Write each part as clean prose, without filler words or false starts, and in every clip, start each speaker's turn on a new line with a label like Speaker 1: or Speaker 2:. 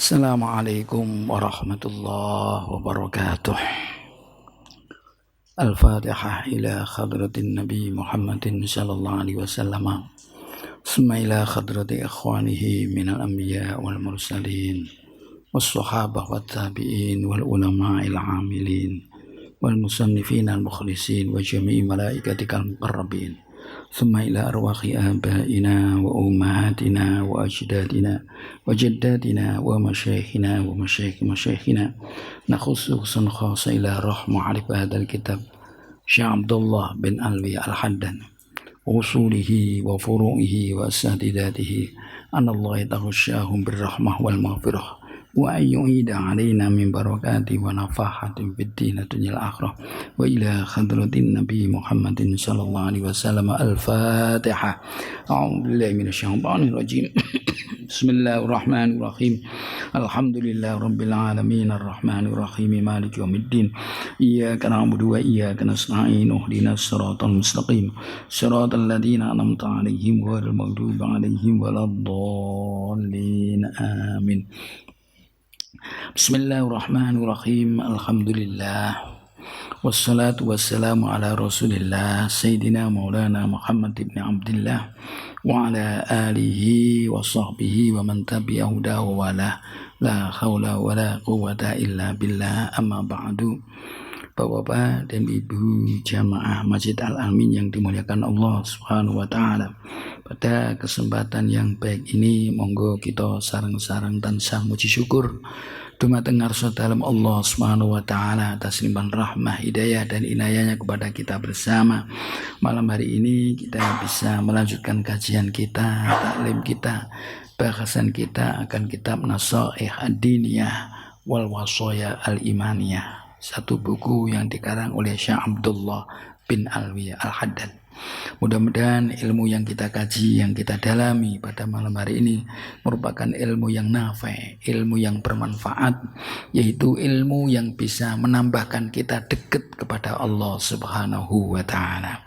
Speaker 1: Assalamualaikum warahmatullahi wabarakatuh. Al-Fatihah ila khadratin Nabi Muhammadin sallallahu alaihi wasallam. Summa ila khadrati ikhwanihi minal anbiya wal mursalin was-sahabah wat tabi'in wal ulama'il amilin wal musannifin al-mukhlisin wa jami'i malaikatikal muqarrabin. ثم إلى أرواح آبائنا وأمهاتنا وأجدادنا وجداتنا ومشايخنا ومشايخ مشايخنا نخص خصوصا خاصة إلى روح معرف هذا الكتاب شيخ عبد الله بن علوي الحداد وصوله وفروعه وأساتذته أن الله يتغشاهم بالرحمة والمغفرة وأن يعيد علينا من بركات ونفحات في الدين الدنيا الآخرة وإلى خضرة النبي محمد صلى الله عليه وسلم. الفاتحة. أعوذ بالله من الشيطان الرجيم. بسم الله الرحمن الرحيم. الحمد لله رب العالمين الرحمن الرحيم مالك يوم الدين إياك نعبد وإياك نستعين اهدنا الصراط المستقيم صراط الذين أنعمت عليهم غير المغضوب عليهم ولا الضالين آمين. Bismillahirrahmanirrahim. Alhamdulillah wassalatu wassalamu ala rasulillah Sayyidina Maulana Muhammad ibn Abdillah wa ala alihi wa sahbihi wa man tabi'ahu wa wala la hawla wa la quwwata illa billah. Amma ba'du. Bapak-bapak dan ibu jamaah Masjid Al-Amin yang dimuliakan Allah Subhanahu wa taala. Pada kesempatan yang baik ini monggo kita sareng-sareng tansah muji syukur dumateng ngarsa dalem Allah Subhanahu wa taala atas limpahan rahmah, hidayah dan inayahnya kepada kita bersama. Malam hari ini kita bisa melanjutkan kajian kita, taklim kita, bahasan kita akan kitab Nasaih Ad-Diniyah wal Wasaya Al-Imaniyah. Satu buku yang dikarang oleh Syekh Abdullah bin Alwi Al-Haddad. Mudah-mudahan ilmu yang kita kaji, yang kita dalami pada malam hari ini merupakan ilmu yang nafi', ilmu yang bermanfaat, yaitu ilmu yang bisa menambahkan kita dekat kepada Allah Subhanahu wa taala.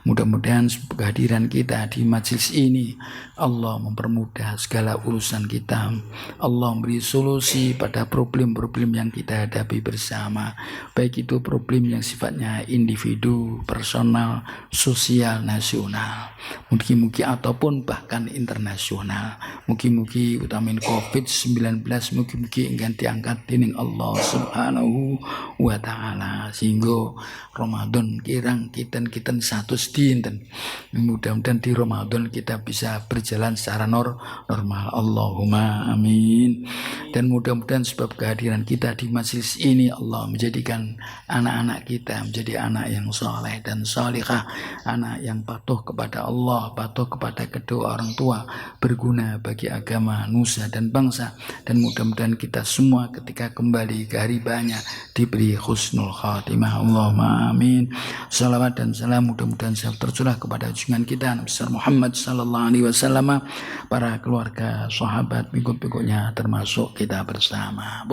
Speaker 1: Mudah-mudahan kehadiran kita di majelis ini Allah mempermudah segala urusan kita. Allah memberi solusi pada problem-problem yang kita hadapi bersama, baik itu problem yang sifatnya individu, personal, sosial, nasional, mugi-mugi ataupun bahkan internasional. Mugi-mugi utamin COVID-19 mugi-mugi ingkang diangkat dening Allah Subhanahu wa taala sehingga Ramadan kirang kiten satu dinten. Mudah-mudahan di Ramadan kita bisa berjalan secara normal. Allahumma amin. Dan mudah-mudahan sebab kehadiran kita di majelis ini Allah menjadikan anak-anak kita menjadi anak yang saleh dan salihah, anak yang patuh kepada Allah, patuh kepada kedua orang tua, berguna bagi agama, nusa dan bangsa. Dan mudah-mudahan kita semua ketika kembali ke hari banyak diberi husnul khatimah. Allahumma amin. Salawat dan salam mudah-mudahan tercurah kepada junjungan kita Nabi Muhammad sallallahu alaihi wasallam, para keluarga, sahabat, pengikut-pengikutnya termasuk kita bersama.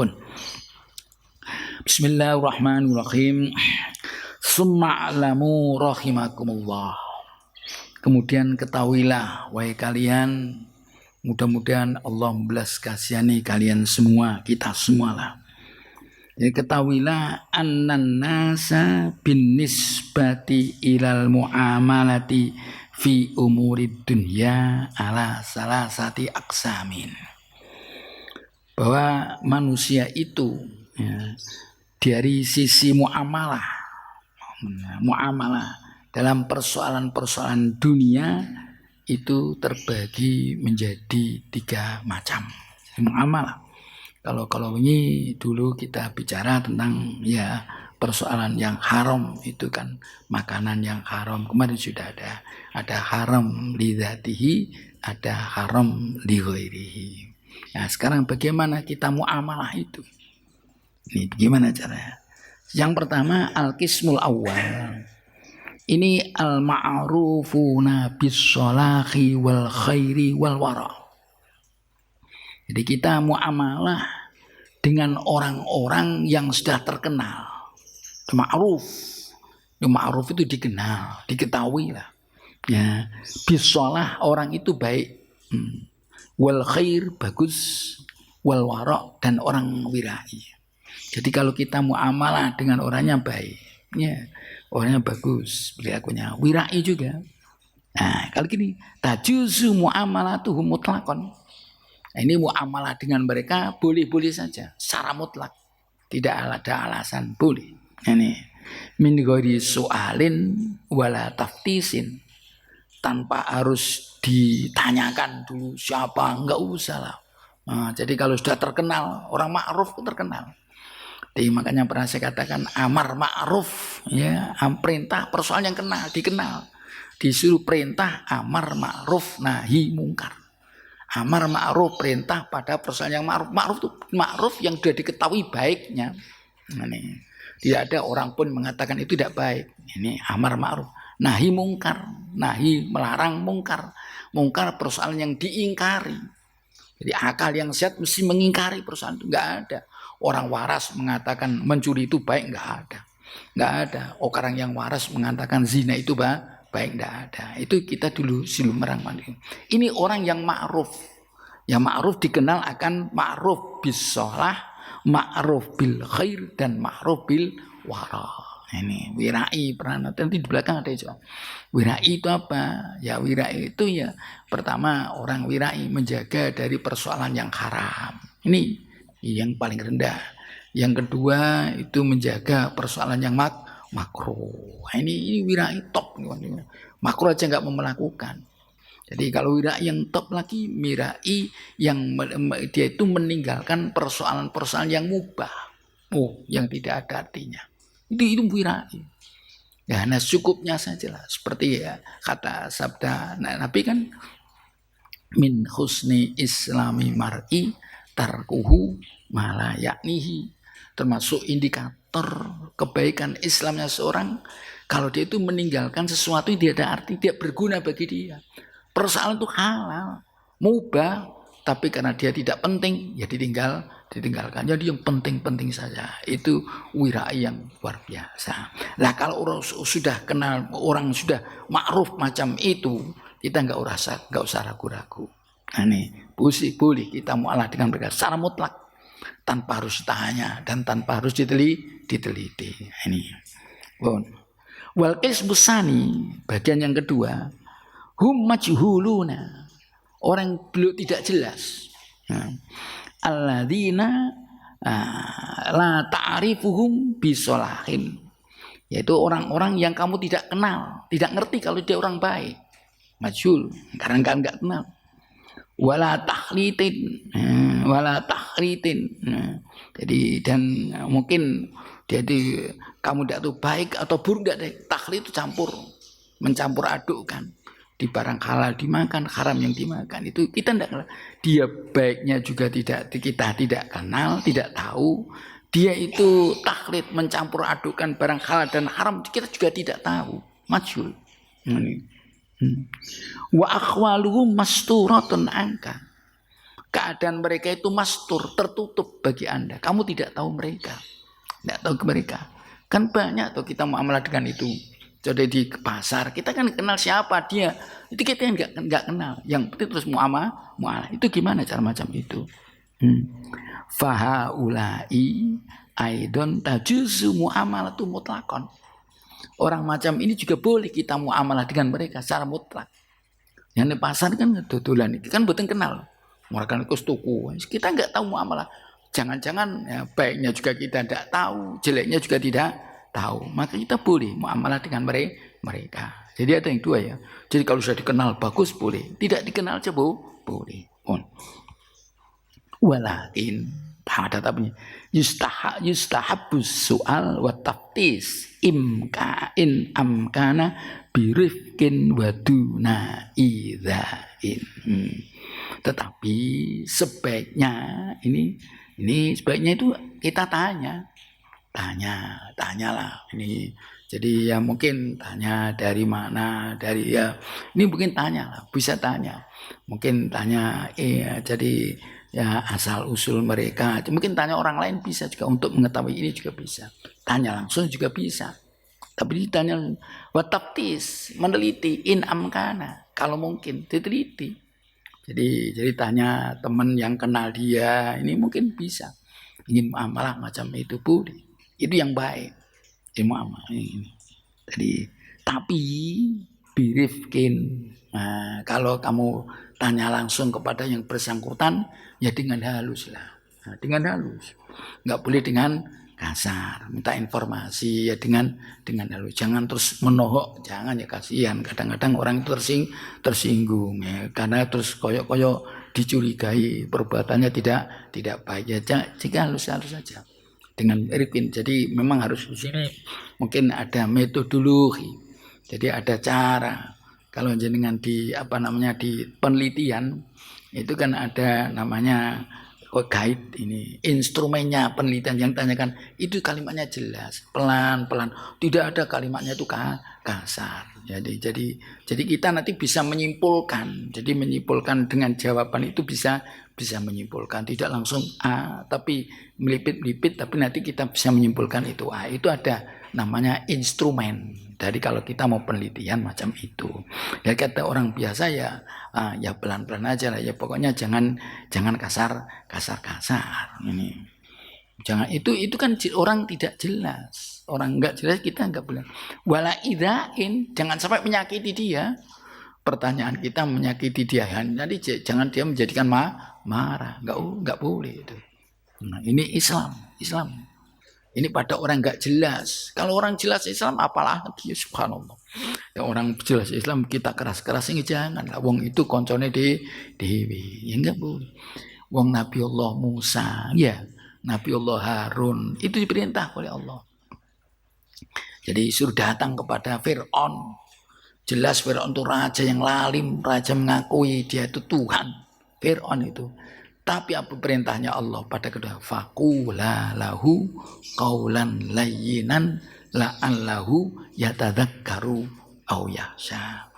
Speaker 1: Bismillahirrahmanirrahim. Summa alamu rahimakumullah. Kemudian ketahuilah wahai kalian, mudah-mudahan Allah membelas kasihani kalian semua, kita semualah. Jadi ketahuilah annan nasa bin nisbati ilal muamalati fi umurid dunya ala salasati aqsamin. Bahwa manusia itu dari sisi muamalah dalam persoalan-persoalan dunia itu terbagi menjadi 3 macam. Muamalah. Kalau ini dulu kita bicara tentang persoalan yang haram, itu kan makanan yang haram. Kemarin sudah ada haram li dzatihi, ada haram li ghairihi. Nah, sekarang bagaimana kita muamalah itu? Ini bagaimana caranya? Yang pertama al-qismul awal. Ini al-ma'rufuna bis-shalahi wal khairi wal wara. Jadi kita muamalah dengan orang-orang yang sudah terkenal. Ma'ruf. Ma'ruf itu dikenal, diketahui lah. Ya, bis-shalah orang itu baik. Wal khair bagus. wal wara' dan orang wirai. Jadi kalau kita muamalah dengan orangnya baik, ya, orangnya bagus, perilakunya wirai juga. Nah, kalau gini, tajuzu muamalatuhum mutlaqan. Nah, ini muamalah dengan mereka boleh-boleh saja, secara mutlak. Tidak ada alasan, boleh. Ini min ghairi su'alin wala taftisin. Tanpa harus ditanyakan dulu siapa, enggak usah lah. Nah, jadi kalau sudah terkenal, orang ma'ruf terkenal. Jadi makanya pernah saya katakan amar ma'ruf, ya, perintah persoalan yang dikenal. Disuruh perintah amar ma'ruf nahi mungkar. Amar ma'ruf perintah pada persoalan yang ma'ruf. Ma'ruf itu ma'ruf yang sudah diketahui baiknya. Ini tidak ada orang pun mengatakan itu tidak baik. Ini amar ma'ruf. Nahi mungkar, nahi melarang mungkar. Mungkar persoalan yang diingkari. Jadi akal yang sehat mesti mengingkari persoalan itu, enggak ada. Orang waras mengatakan mencuri itu baik, enggak ada. Enggak ada. Orang yang waras mengatakan zina itu baik, enggak ada. Itu kita dulu sebelum merangkul. Ini orang yang ma'ruf. Yang ma'ruf dikenal akan ma'ruf bis sholah, ma'ruf bil khair, dan ma'ruf bil wara. Ini wirai, pernah nanti di belakang ada juga. Wirai itu apa? Ya wirai itu ya pertama orang wirai menjaga dari persoalan yang haram. Ini yang paling rendah. Yang kedua itu menjaga persoalan yang makruh. Ini wirai top. Makruh aja nggak mau melakukan. Jadi kalau wirai yang top lagi, wirai yang dia itu meninggalkan persoalan-persoalan yang mubah. Yang tidak ada artinya. Itu wirai. Ya, nah cukupnya saja lah. Seperti ya kata sabda Nabi kan, min husni islami mar'i tarkuhu mala yaknihi. Termasuk indikator kebaikan Islamnya seorang kalau dia itu meninggalkan sesuatu yang tidak ada arti, tidak berguna bagi dia. Persoalan itu halal, mubah, tapi karena dia tidak penting, ya ditinggalkan. Jadi yang penting-penting saja. Itu wirai yang luar biasa. Lah kalau orang sudah kenal, orang sudah ma'ruf macam itu, kita nggak usah ragu-ragu. Nah, ini boleh kita muamalah dengan mereka secara mutlak, tanpa harus tanya dan tanpa harus diteliti. Ini. Wal qismus tsani, bagian yang kedua, hum majhuluna. Orang belum tidak jelas. Alladzina la ta'rifuhum bisolahin. Yaitu orang-orang yang kamu tidak kenal, tidak ngerti kalau dia orang baik. Majhul, karena enggak kenal. Wala takhritin. Jadi dan mungkin jadi kamu tidak tahu baik atau buruk, enggak deh. Takhlit itu mencampur adukkan. Di barang halal dimakan, haram yang dimakan, itu kita tidak kenal. Dia baiknya juga kita tidak kenal, tidak tahu. Dia itu taklid, mencampur adukan barang halal dan haram, kita juga tidak tahu. Majhul. Wa akhwaluhum masturatun anka. Keadaan mereka itu mastur, tertutup bagi Anda. Kamu tidak tahu mereka. Tidak tahu mereka. Kan banyak tuh kita muamalah dengan itu. Jadi di pasar kita kan kenal siapa dia, itu kita nggak kenal. Yang penting terus muamalah itu gimana cara macam itu. Fahaulai aidon tajuzu muamalatu mutlaqan. Orang macam ini juga boleh kita muamalah dengan mereka secara mutlak. Yang di pasar kan dodolan itu kan betul kenal. Mereka ikut tuku, kita nggak tahu muamalah. Jangan-jangan ya, baiknya juga kita tidak tahu, jeleknya juga tidak tahu, maka kita boleh muamalah dengan mereka. Jadi ada yang dua ya. Jadi kalau sudah dikenal bagus boleh, tidak dikenal aja boleh. Walakin ada tapi yustahabus soal wa taftis in amkana birifkin waduna idzain. Tetapi sebaiknya ini sebaiknya itu kita tanyalah ini. Jadi ya mungkin tanya dari mana, dari ya ini mungkin tanya lah, bisa tanya. Mungkin tanya jadi ya asal usul mereka. Mungkin tanya orang lain bisa juga, untuk mengetahui ini juga bisa. Tanya langsung juga bisa. Tapi ditanya wataftis, meneliti in amkana, kalau mungkin diteliti. Jadi tanya teman yang kenal dia, ini mungkin bisa. Ingin muamalah macam itu boleh. Itu yang baik. Muamalah ini. Jadi tapi birifkin. Nah, kalau kamu tanya langsung kepada yang bersangkutan, ya dengan halus lah. Nah, dengan halus. Nggak boleh dengan kasar. Minta informasi ya dengan halus. Jangan terus menohok, jangan, ya kasihan. Kadang-kadang orang itu tersinggung ya, karena terus koyok-koyok dicurigai perbuatannya tidak baik ya. Jika halus saja dengan Irfin. Jadi memang harus di sini mungkin ada metodologi. Jadi ada cara. Kalau jenengan di di penelitian itu kan ada namanya guide ini, instrumennya penelitian yang tanyakan itu kalimatnya jelas, pelan-pelan, tidak ada kalimatnya itu kasar. Jadi kita nanti bisa menyimpulkan. Jadi menyimpulkan dengan jawaban itu bisa menyimpulkan, tidak langsung A tapi melipit-lipit, tapi nanti kita bisa menyimpulkan itu A. Itu ada namanya instrumen. Dari kalau kita mau penelitian macam itu, ya kata orang biasa ya pelan-pelan aja lah ya, pokoknya jangan kasar ini. Jangan itu kan orang tidak jelas, orang enggak jelas kita enggak boleh. Wala idain, jangan sampai menyakiti dia. Pertanyaan kita menyakiti dia, jadi jangan dia menjadikan marah, enggak boleh itu. Nah, ini Islam. Ini pada orang enggak jelas. Kalau orang jelas Islam apalagi, subhanallah. Ya, orang jelas Islam kita keras-keras ini jangan lah. Wong itu koncone dewi. Ya enggak boleh. Wong Nabi Allah Musa, ya Nabi Allah Harun itu diperintah oleh Allah. Jadi suruh datang kepada Fir'aun. Jelas Fir'aun itu raja yang lalim, raja mengakui dia itu Tuhan. Fir'aun itu. Tapi apa perintahnya Allah pada kedua? Faqula lahu qaulan layyinan la'allahu yatadzakkaru aw yakhsha.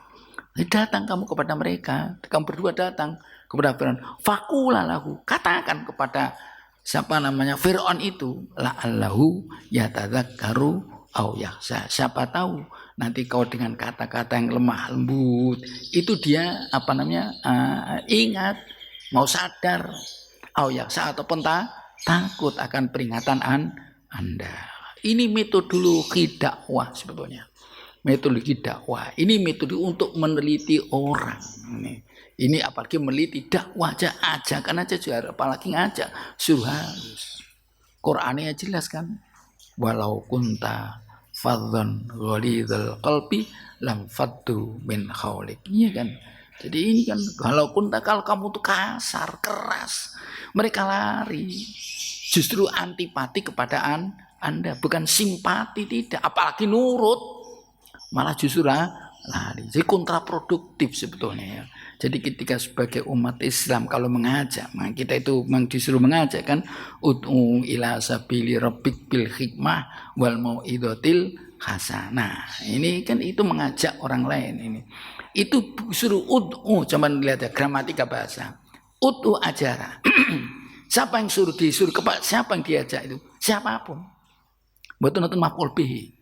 Speaker 1: Datang kamu kepada mereka, kamu berdua datang kepada Fir'aun. Faqula lahu, katakan kepada Fir'aun itu, la'allahu yatadzakkaru aw yakhsha. Siapa tahu nanti kau dengan kata-kata yang lemah lembut itu dia ingat, mau sadar, ataupun takut akan peringatan Anda. Ini metodologi dakwah sebetulnya. Metodologi dakwah. Ini metode untuk meneliti orang. Ini apalagi meneliti dakwah ajakan aja juga, apalagi ngajak, suruh harus. Qur'annya jelas kan. Walau kunta fadhan ghalidhal qalbi lam faddu min haulik. Iya kan? Jadi ini kan kalau kamu tuh kasar, keras, mereka lari. Justru antipati kepada Anda, bukan simpati, tidak, apalagi nurut. Malah justru lari. Jadi kontraproduktif sebetulnya ya. Jadi ketika sebagai umat Islam kalau mengajak, kita itu disuruh mengajak kan, ud'u ila sabili rabbik bil hikmah wal mau'izatil hasanah. Ini kan itu mengajak orang lain ini. Itu suruh ud'u, cuman lihat ya gramatika bahasa. Ud'u ajara. Siapa yang disuruh kepada siapa yang diajak itu? Siapapun. Betul nonton maf'ul bihi.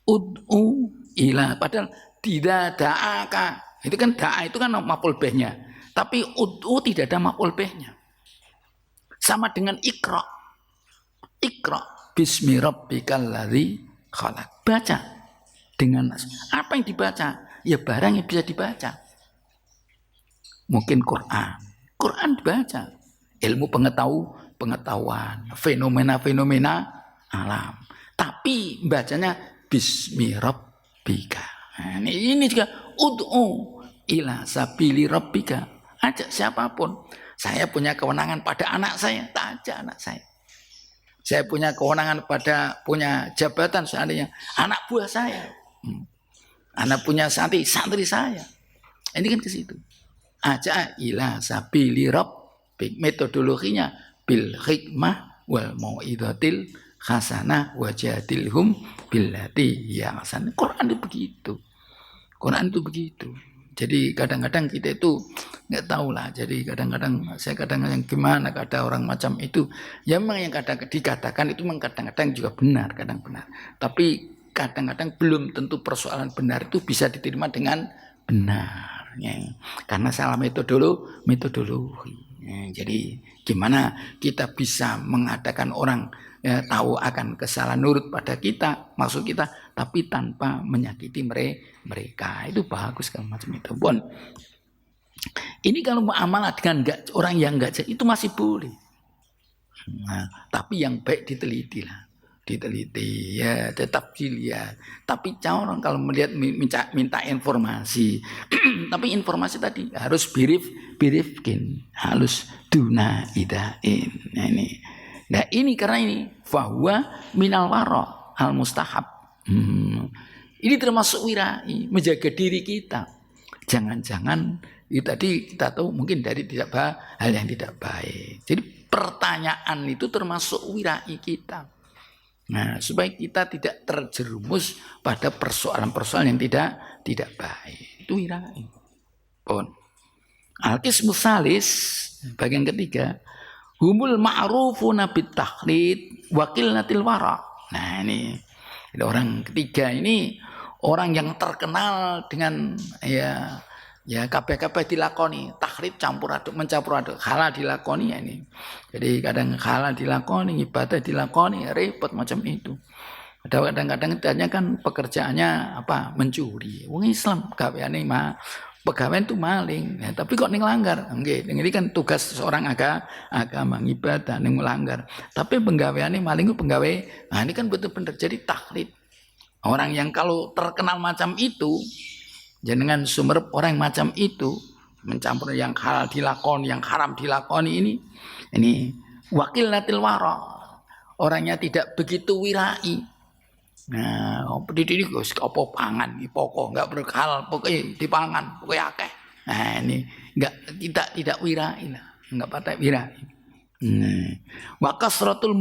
Speaker 1: Ud'u ila, padahal tidak da'aka. Itu kan da'a itu kan maf'ul bihnya. Tapi ud'u tidak ada maf'ul bihnya. Sama dengan ikra. Ikra bismi rabbikal ladzi khalaq. Baca dengan apa yang dibaca? Ya barang yang bisa dibaca. Mungkin Quran dibaca. Ilmu pengetahuan, fenomena alam. Tapi bacanya bismi rabbika. Nah, ini juga ud'u ila sabili rabbika. Ajak siapapun. Saya punya kewenangan pada anak saya, tak ajak anak saya. Saya punya kewenangan punya jabatan seandainya anak buah saya. Anak punya santri saya. Ini kan ke situ. Aja ila sabili rabbik. Metodologinya bil hikmah wal mau'izatil hasanah wajadilhum billati hiya ahsan. Quran itu begitu. Jadi kadang-kadang kita itu nggak tahu lah. Jadi kadang-kadang gimana ada orang macam itu. Ya memang yang kadang dikatakan itu memang kadang-kadang juga benar, kadang benar. Tapi kadang-kadang belum tentu persoalan benar itu bisa diterima dengan benar. Ya. Karena salah metodologi. Ya, jadi gimana kita bisa mengadakan orang tahu akan kesalahan nurut pada kita, maksud kita, tapi tanpa menyakiti mereka. Itu bagus kalau macam itu. Bon. Ini kalau muamalah dengan orang yang enggak itu masih boleh. Nah, tapi yang baik diteliti lah. Diteliti ya, tetap dilihat. Tapi orang kalau melihat minta informasi, tapi informasi tadi harus birifkin, harus duna idain. Nah ini karena ini bahwa minal waro al mustahab. Ini termasuk wirai, menjaga diri kita. Jangan-jangan itu tadi kita tahu mungkin dari hal yang tidak baik. Jadi pertanyaan itu termasuk wirai kita. Nah, supaya kita tidak terjerumus pada persoalan-persoalan yang tidak baik. Itu wirai. Pun. Al-qismus salis bagian ketiga, humul ma'rufuna bit taklid wakil natil wara. Nah, ini orang ketiga ini orang yang terkenal dengan ya kabeh dilakoni, taklid mencampur aduk, halal dilakoni ya ini. Jadi kadang halal dilakoni, ibadah dilakoni, repot macam itu. Kadang-kadang ditanya kan pekerjaannya apa? Mencuri. Wong Islam gaweane pegawai itu maling, ya, tapi kok ning langgar. Nggih, ini kan tugas seorang agama ibadah ning melanggar. Tapi penggaweane maling itu penggawe. Nah, ini kan betul-betul jadi taklid. Orang yang kalau terkenal macam itu, jenengan sumerep orang macam itu mencampur yang halal dilakoni, yang haram dilakoni ini wakil natil wara. Orangnya tidak begitu wirai. Nah, pendidik ini apa pangan iki pokok enggak berhalal, pokoknya dipangan, pokoknya akeh. Nah, ini tidak wirai lah, enggak patah wirai. Wa kasratul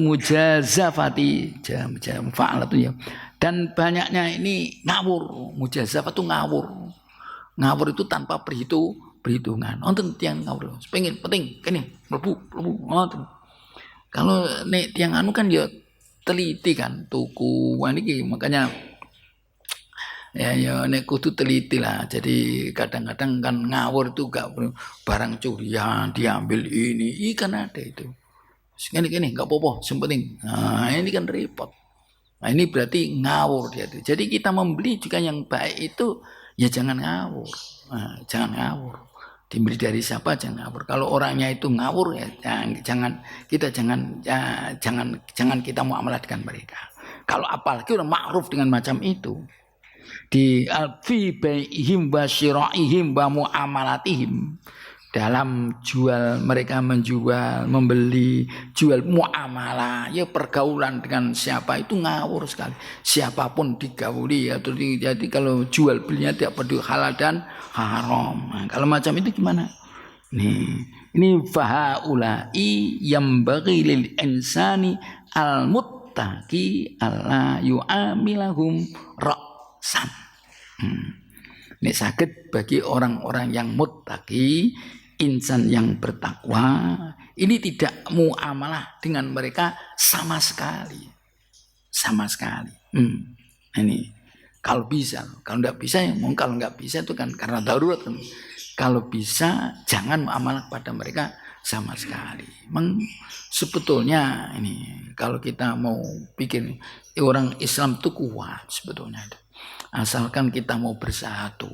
Speaker 1: mujazafati jam fa'alatu ya. Dan banyaknya ini ngawur, mujazafah itu ngawur. Ngawur itu tanpa perhitungan. Wonten tiyang ngawur, penting kene mlebu ngoten. Kalau nek tiyang anu kan ya teliti kan tuku niki makanya ya nek kudu teliti lah. Jadi kadang-kadang kan ngawur itu gak barang curian diambil ini kan ada itu. Gini enggak apa-apa, yang penting. Nah, ini kan repot. Nah, ini berarti ngawur dia. Jadi kita membeli juga yang baik itu ya jangan ngawur. Nah, jangan ngawur. Dibeli dari siapa jangan ngawur. Kalau orangnya itu ngawur ya jangan kita muamalah dengan mereka. Kalau apalagi orang ma'ruf dengan macam itu di alfi baihim wa syira'ihim wa muamalatihim, dalam jual mereka menjual, membeli, jual muamalah, ya pergaulan dengan siapa itu ngawur sekali. Siapapun digauli atau jadi kalau jual belinya tidak peduli halal dan haram. Nah, kalau macam itu gimana? Ini fahaulai yambaghi lil insani al muttaqi alla yu'amilahum ra'san. Ini sakit bagi orang-orang yang muttaqi, insan yang bertakwa, ini tidak muamalah dengan mereka sama sekali. Ini kalau bisa, kalau tidak bisa ya kalau nggak bisa itu kan karena darurat kan. Kalau bisa jangan muamalah pada mereka sama sekali. Sebetulnya ini kalau kita mau pikir orang Islam itu kuat sebetulnya, asalkan kita mau bersatu.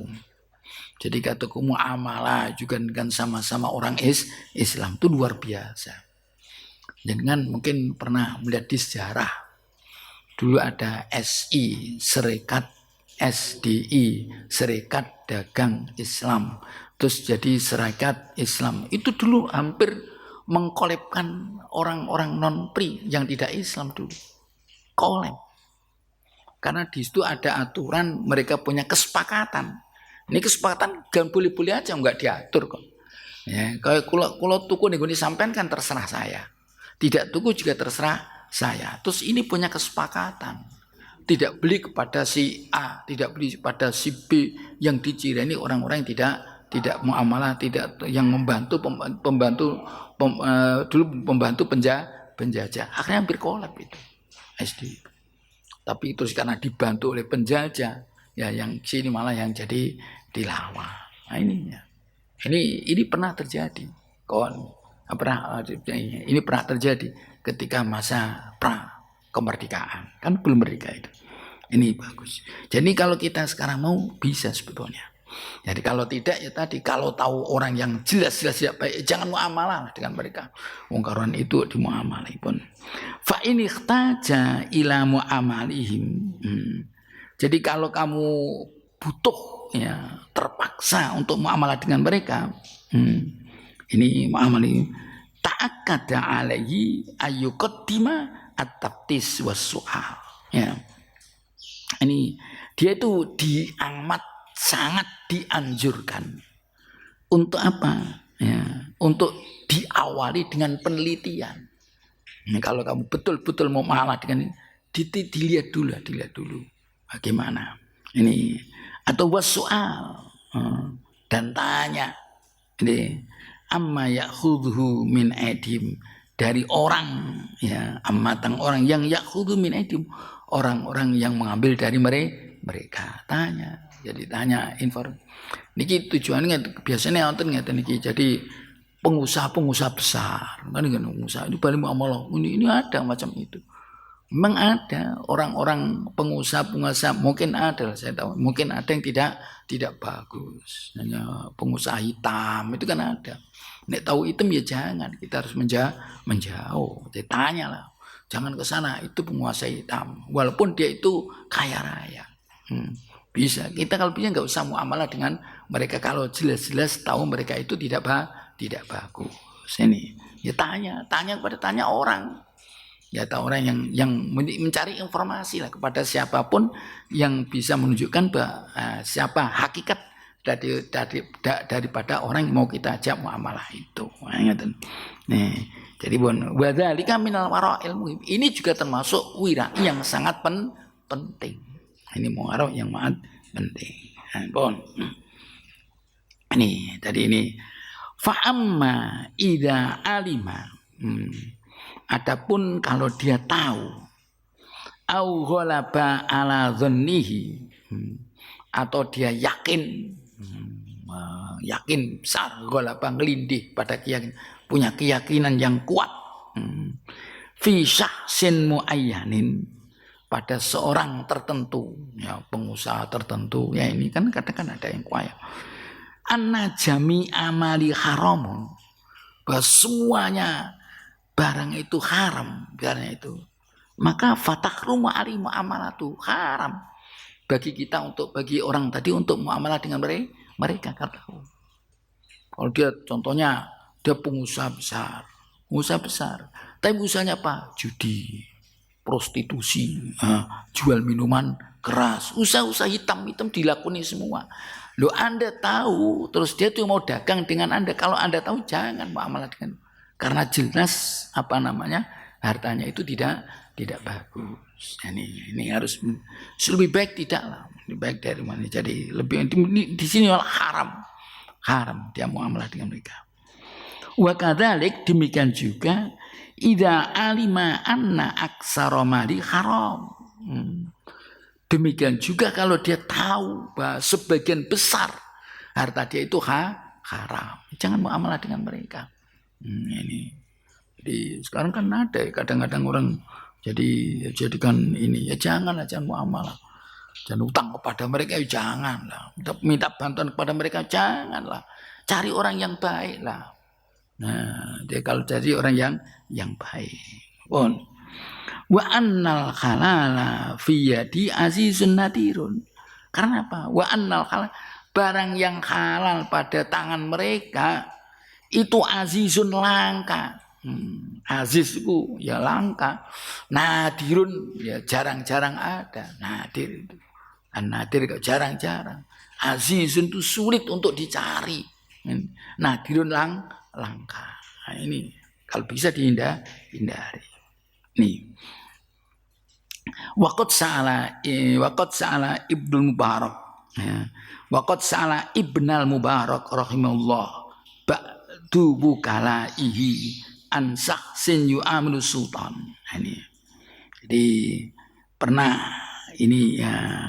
Speaker 1: Jadi kata muamalah juga kan sama-sama orang Islam itu luar biasa. Jangan mungkin pernah melihat di sejarah. Dulu ada SI, Serikat SDI, Serikat Dagang Islam. Terus jadi Serikat Islam. Itu dulu hampir mengkolabkan orang-orang non-pri yang tidak Islam dulu. Kolab. Karena di situ ada aturan, mereka punya kesepakatan. Ini kesepakatan kan boleh-boleh aja enggak diatur kok. Ya, kalau tuku nih sampean kan terserah saya. Tidak tuku juga terserah saya. Terus ini punya kesepakatan. Tidak beli kepada si A, tidak beli kepada si B yang diciri ini orang-orang yang tidak muamalah, tidak yang membantu pembantu penjajah. Akhirnya hampir kolab itu SD. Tapi terus karena dibantu oleh penjajah, ya yang sini malah yang jadi dilawan. Nah, ini pernah terjadi, kawan. Ini pernah terjadi ketika masa pra kemerdekaan, kan belum merdeka itu. Ini bagus. Jadi kalau kita sekarang mau bisa sebetulnya. Jadi kalau tidak ya tadi, kalau tahu orang yang jelas-jelas tidak baik, jangan muamalah dengan mereka. Wong itu di muamalah pun. Fa in ikhtaja ila muamalihim. Jadi kalau kamu butuh ya terpaksa untuk muamalah dengan mereka, ini muamalah ta'akkada alaihi ayyuqaddima at-taftis was-su'al. Ya. Ini dia itu sangat dianjurkan untuk apa? Ya, untuk diawali dengan penelitian. Ini kalau kamu betul-betul mau muamalah dengan dilihat dulu bagaimana. Ini atau was-su'al dan tanya. Ini amma ya'khudhu min aidim, dari orang ya, amatang orang yang ya'khudhu min aidim, orang-orang yang mengambil dari mereka. Tanya, jadi tanya informasi. Niki tujuannya biasanya nonton ngeten niki, jadi pengusaha besar kan, pengusaha ini paling muamalah ini ada macam itu. Memang ada orang-orang pengusaha mungkin ada, saya tahu mungkin ada yang tidak bagus, hanya pengusaha hitam itu kan ada. Nek tahu hitam ya jangan, kita harus menjauh. Jadi tanyalah, jangan ke sana, itu penguasa hitam walaupun dia itu kaya raya. Bisa kita kalau bisa nggak usah muamalah dengan mereka kalau jelas-jelas tahu mereka itu tidak bagus. Ini ya tanya orang. Ya tahu orang yang mencari informasi lah kepada siapapun yang bisa menunjukkan siapa hakikat daripada orang yang mau kita ajak muamalah itu. Nih, jadi wadzalika minal wara'il muhim. Ini juga termasuk wirai yang sangat penting. Ini muara yang sangat penting. Ini tadi ini fa'amma idza alima. Adapun kalau dia tahu au ghalaba ala dhannihi, atau dia yakin besar, ghalaba ngelindih pada keyakinan, punya keyakinan yang kuat fi syahsin muayyanin, pada seorang tertentu ya, pengusaha tertentu ya, ini kan katakan ada yang kuat anna jami amali haramun, bahwa semuanya barang itu haram, biarnya itu, maka fatahrumu ali muamalatu, haram bagi kita bagi orang tadi untuk muamalah dengan mereka. Kalau dia contohnya dia pengusaha besar, tapi usahanya apa? Judi, prostitusi, jual minuman keras, usaha hitam dilakoni semua. Lo Anda tahu, terus dia tuh mau dagang dengan Anda, kalau Anda tahu jangan muamalah dengan, karena jelas hartanya itu tidak bagus. Ini harus lebih baik tidaklah, lebih baik dari mana. Jadi lebih di sini haram dia muamalah dengan mereka. Wa kadzalik, demikian juga idza alima anna aksara mali haram. Demikian juga kalau dia tahu bahwa sebagian besar harta dia itu haram, jangan muamalah dengan mereka. Ini jadi sekarang kan ada kadang-kadang orang jadikan ini ya jangan muamalah, jangan utang kepada mereka ya janganlah, minta bantuan kepada mereka janganlah, cari orang yang baik lah. Nah dia kalau cari orang yang baik pun wa annal halala fi yadi azizun nadirun, karena apa? Wa annal halal, barang yang halal pada tangan mereka itu azizun, langka. Aziz itu ya langka, nadirun ya jarang-jarang ada. Nadir itu, nadir kok jarang-jarang. Azizun itu sulit untuk dicari, nadirun langka. Nah, ini kalau bisa dihindari. Nih, waqad sa'ala Ibnu Mubarak, ya. Waqad sa'ala Ibnal Mubarak rahimahullah ba'du bukalaihi an sahsin yu'amilu sultan. Ini jadi pernah ini ya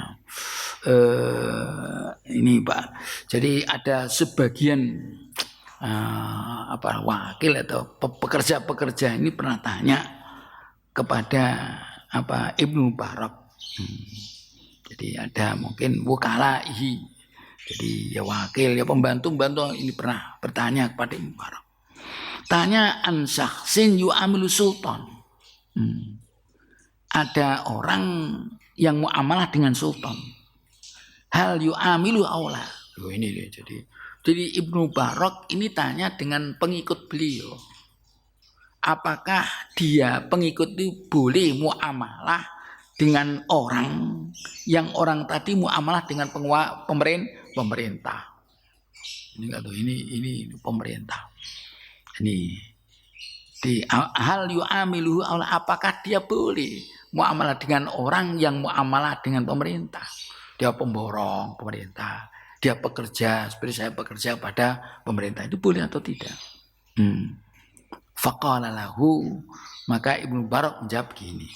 Speaker 1: ini Pak. Jadi ada sebagian wakil atau pekerja-pekerja ini pernah tanya kepada Ibnu Barak. Jadi ada mungkin wukalaihi. Jadi ya wakil, ya pembantu ini pernah bertanya kepada Ibnu Barak. Tanya an syakhsin yu'amilu sultan. Ada orang yang muamalah dengan sultan. Hal yu'amilu aula. Ini dia. Jadi Ibnu Barak ini tanya dengan pengikut beliau. Apakah dia pengikut itu boleh muamalah dengan orang yang orang tadi muamalah dengan pemerintah. Ini enggak tahu ini pemerintah. Ini di hal yu'amilu aula, apakah dia boleh muamalah dengan orang yang muamalah dengan pemerintah? Dia pemborong pemerintah, dia pekerja seperti saya bekerja pada pemerintah, itu boleh atau tidak? Faqala lahu, maka Ibnu Barak menjawab gini,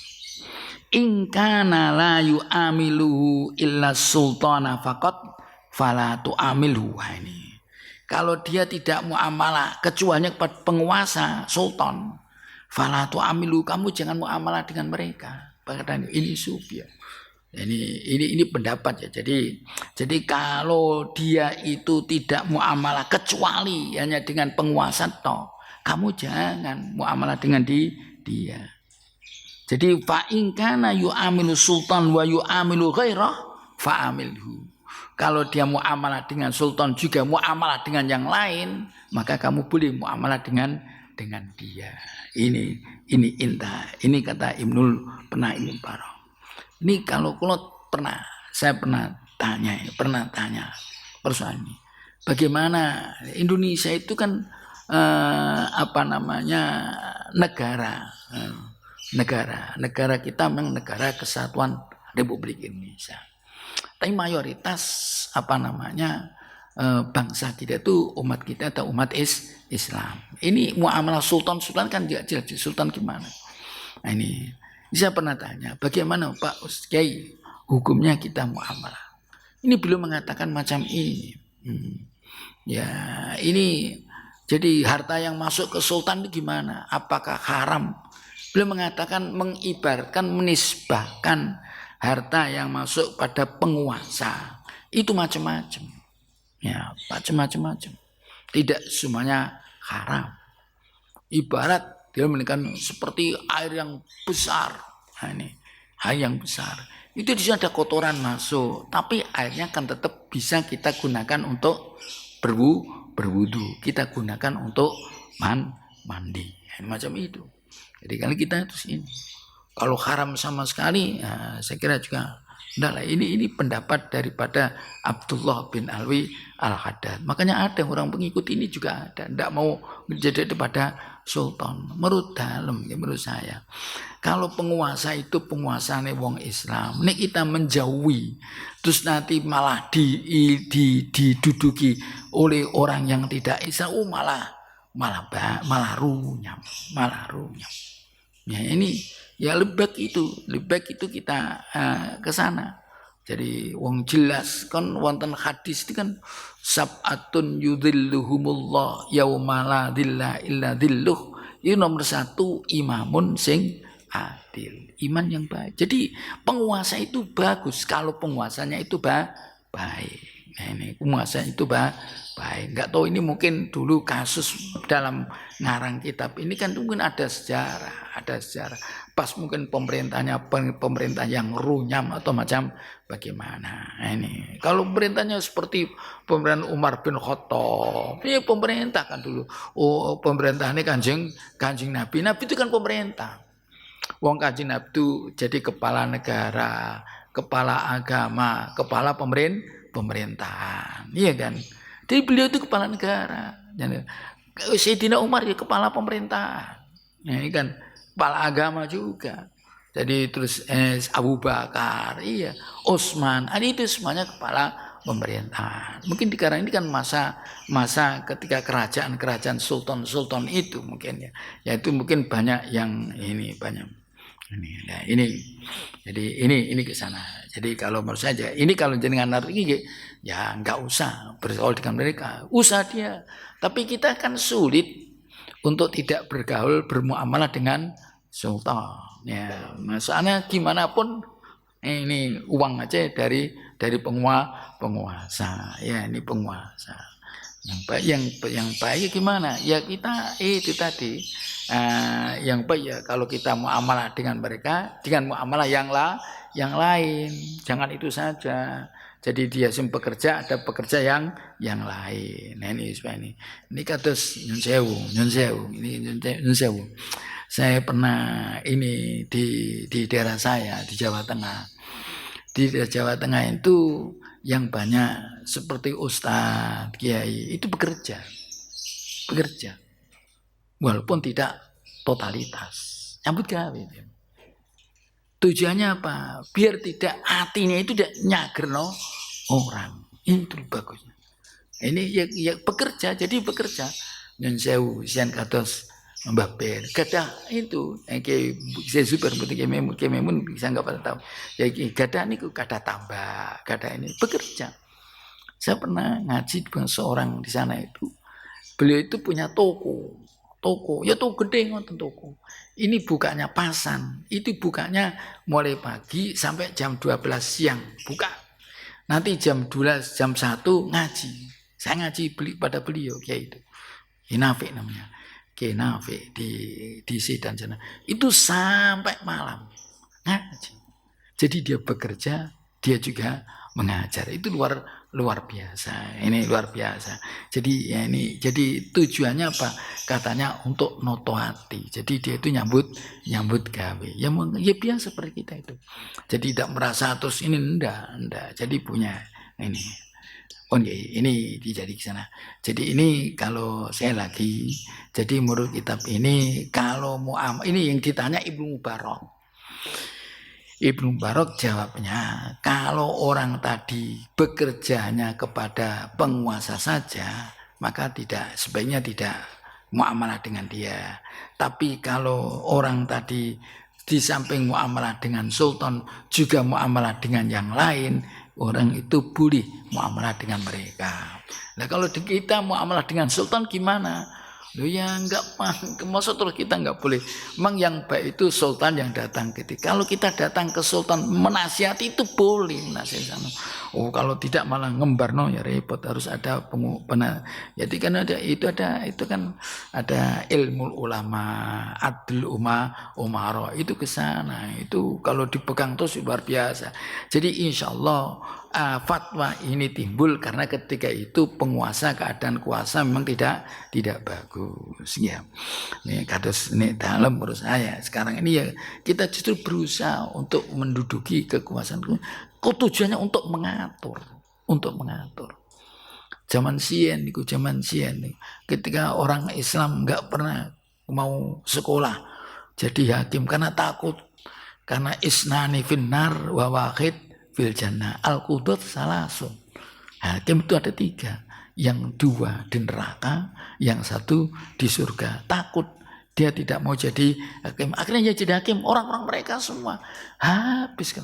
Speaker 1: in kana la yu'amiluhu illa sultana faqat fala tu'amilhu. Ini kalau dia tidak muamalah kecuali kepada penguasa sultan, fala tu'amilu, kamu jangan muamalah dengan mereka. Bahkan ini sufi ya. Ini pendapat ya. Jadi kalau dia itu tidak muamalah kecuali hanya dengan penguasa toh, kamu jangan muamalah dengan dia. Jadi fa in kana yu'amilu sultan wa yu'amilu ghairah fa'amilhu. Kalau dia muamalah dengan sultan juga muamalah dengan yang lain, maka kamu boleh muamalah dengan dia. Ini kata Ibnu Barak. Ini kalau saya pernah tanya persoalan ini. Bagaimana Indonesia itu kan negara kita memang negara kesatuan Republik Indonesia. Tapi mayoritas bangsa kita itu umat kita atau umat Islam. Ini muamalah sultan kan tidak jelas sultan gimana. Nah, ini saya pernah tanya, bagaimana Pak Kiai hukumnya kita muamalah? Ini beliau mengatakan macam ini. Ya, ini jadi harta yang masuk ke sultan itu gimana? Apakah haram? Beliau mengatakan mengibaratkan menisbahkan harta yang masuk pada penguasa itu macam-macam. Ya, macam-macam. Tidak semuanya haram. Ibarat dia menekan seperti air yang besar. Nah, ini air yang besar. Itu di sini ada kotoran masuk, tapi airnya kan tetap bisa kita gunakan untuk berwudu. Kita gunakan untuk mandi. Macam itu. Jadi kalau kita itu ini, kalau haram sama sekali, saya kira juga tidaklah. Ini pendapat daripada Abdullah bin Alwi Al-Haddad. Makanya ada orang pengikut ini juga ada, tidak mau menjadi pada sultan. Menurut saya, kalau penguasa itu penguasane wong Islam, ini kita menjauhi, terus nanti malah diduduki oleh orang yang tidak Islam, malah runyam. Ya ini ya lebih baik itu kita ke sana. Jadi wong jelas kan wonten hadis itu kan sab'atun yudhilluhumullah yaumala dhilla illa dhilluh. Ini nomor 1 imamun sing adil, iman yang baik. Jadi penguasa itu bagus kalau penguasanya itu baik. Nah, ini penguasa itu baik. Enggak tahu ini mungkin dulu kasus dalam ngarang kitab ini kan mungkin ada sejarah. Pas mungkin pemerintah yang runyam atau macam bagaimana. Nah, ini kalau pemerintahnya seperti pemerintahan Umar bin Khattab, ini pemerintah kan dulu. Oh, pemerintah ini kanjeng Nabi itu kan pemerintah. Wong kanjeng Nabi itu jadi kepala negara, kepala agama, kepala pemerintahan. Iya kan? Jadi beliau itu kepala negara. Sayyidina Umar ya kepala pemerintahan. Nah, ini kan kepala agama juga. Jadi terus Abu Bakar, Utsman, itu semuanya kepala pemerintahan. Mungkin sekarang ini kan masa ketika kerajaan sultan itu mungkin ya. Yaitu mungkin banyak yang ini banyak. Ini jadi ini ke sana. Jadi kalau menurut saja ini kalau jenengan ngerti ya nggak usah bergaul dengan mereka, usah dia. Tapi kita kan sulit untuk tidak bergaul bermuamalah dengan sultan. Ya, masalahnya gimana pun ini uang aja dari penguasa. Ya, ini penguasa. Yang baik gimana? Ya kita itu tadi yang baik ya kalau kita muamalah dengan mereka dengan muamalah yang lain. Jangan itu saja. Jadi dia bekerja ada pekerja yang lain. Nah ini supaya ini kados nyun sewu. Ini nyun sewu. Saya pernah ini di daerah saya di Jawa Tengah. Di Jawa Tengah itu yang banyak seperti ustadz, kiai itu bekerja, walaupun tidak totalitas, nyambut gawe. Tujuannya apa? Biar tidak hatinya itu tidak nyagerno orang, itu bagusnya. Ini ya bekerja, jadi bekerja. Nyun sewu, sian kados Mbah Ben, gadah itu, kayak saya super berarti kememun bisa nggak pada tahu. Ya gadah ini gadah tambah, gadah ini bekerja. Saya pernah ngaji dengan seorang di sana itu, beliau itu punya toko, ya toko gede ngoten toko. Ini bukanya pasan, itu bukanya mulai pagi sampai jam 12 siang buka. Nanti jam 12, jam 1 ngaji. Saya ngaji pada beliau kayak itu. Inafi namanya. Kenafe di Sedan sana itu sampai malam ngaji. Jadi dia bekerja, dia juga mengajar. Itu luar biasa. Ini luar biasa. Jadi ya ini jadi tujuannya apa? Katanya untuk noto hati. Jadi dia itu nyambut gawe. Ya biasa seperti kita itu. Jadi tidak merasa terus ini enggak. Jadi punya ini. Oh ini dijadi ke sana. Jadi ini kalau saya lagi, jadi menurut kitab ini kalau ini yang ditanya Ibnu Mubarak. Ibnu Mubarak jawabnya kalau orang tadi bekerjanya kepada penguasa saja, maka sebaiknya tidak muamalah dengan dia. Tapi kalau orang tadi di samping muamalah dengan sultan juga muamalah dengan yang lain, orang itu boleh muamalah dengan mereka. Nah kalau kita muamalah dengan sultan gimana? Loh ya enggak, maksud terus kita enggak boleh. Memang yang baik itu sultan yang datang ketika. Kalau kita datang ke sultan menasihati itu boleh menasihati. Oh kalau tidak malah ngembarno ya repot, harus ada jadi kan itu kan ada ilmu ulama, adil umaro itu ke sana. Itu kalau dipegang terus luar biasa. Jadi insyaallah fatwa ini timbul karena ketika itu penguasa keadaan kuasa memang tidak bagus ya. Ini kados ini dalam menurut saya sekarang ini ya kita justru berusaha untuk menduduki kekuasaan. Tujuannya untuk mengatur. Zaman sien ketika orang Islam nggak pernah mau sekolah jadi hakim karena takut, karena isnani finnar wa wahid fil jannah, al-qudut salasun. Hakim itu ada 3, yang 2 di neraka, yang 1 di surga. Takut dia tidak mau jadi hakim, akhirnya jadi hakim. Orang-orang mereka semua habis kan.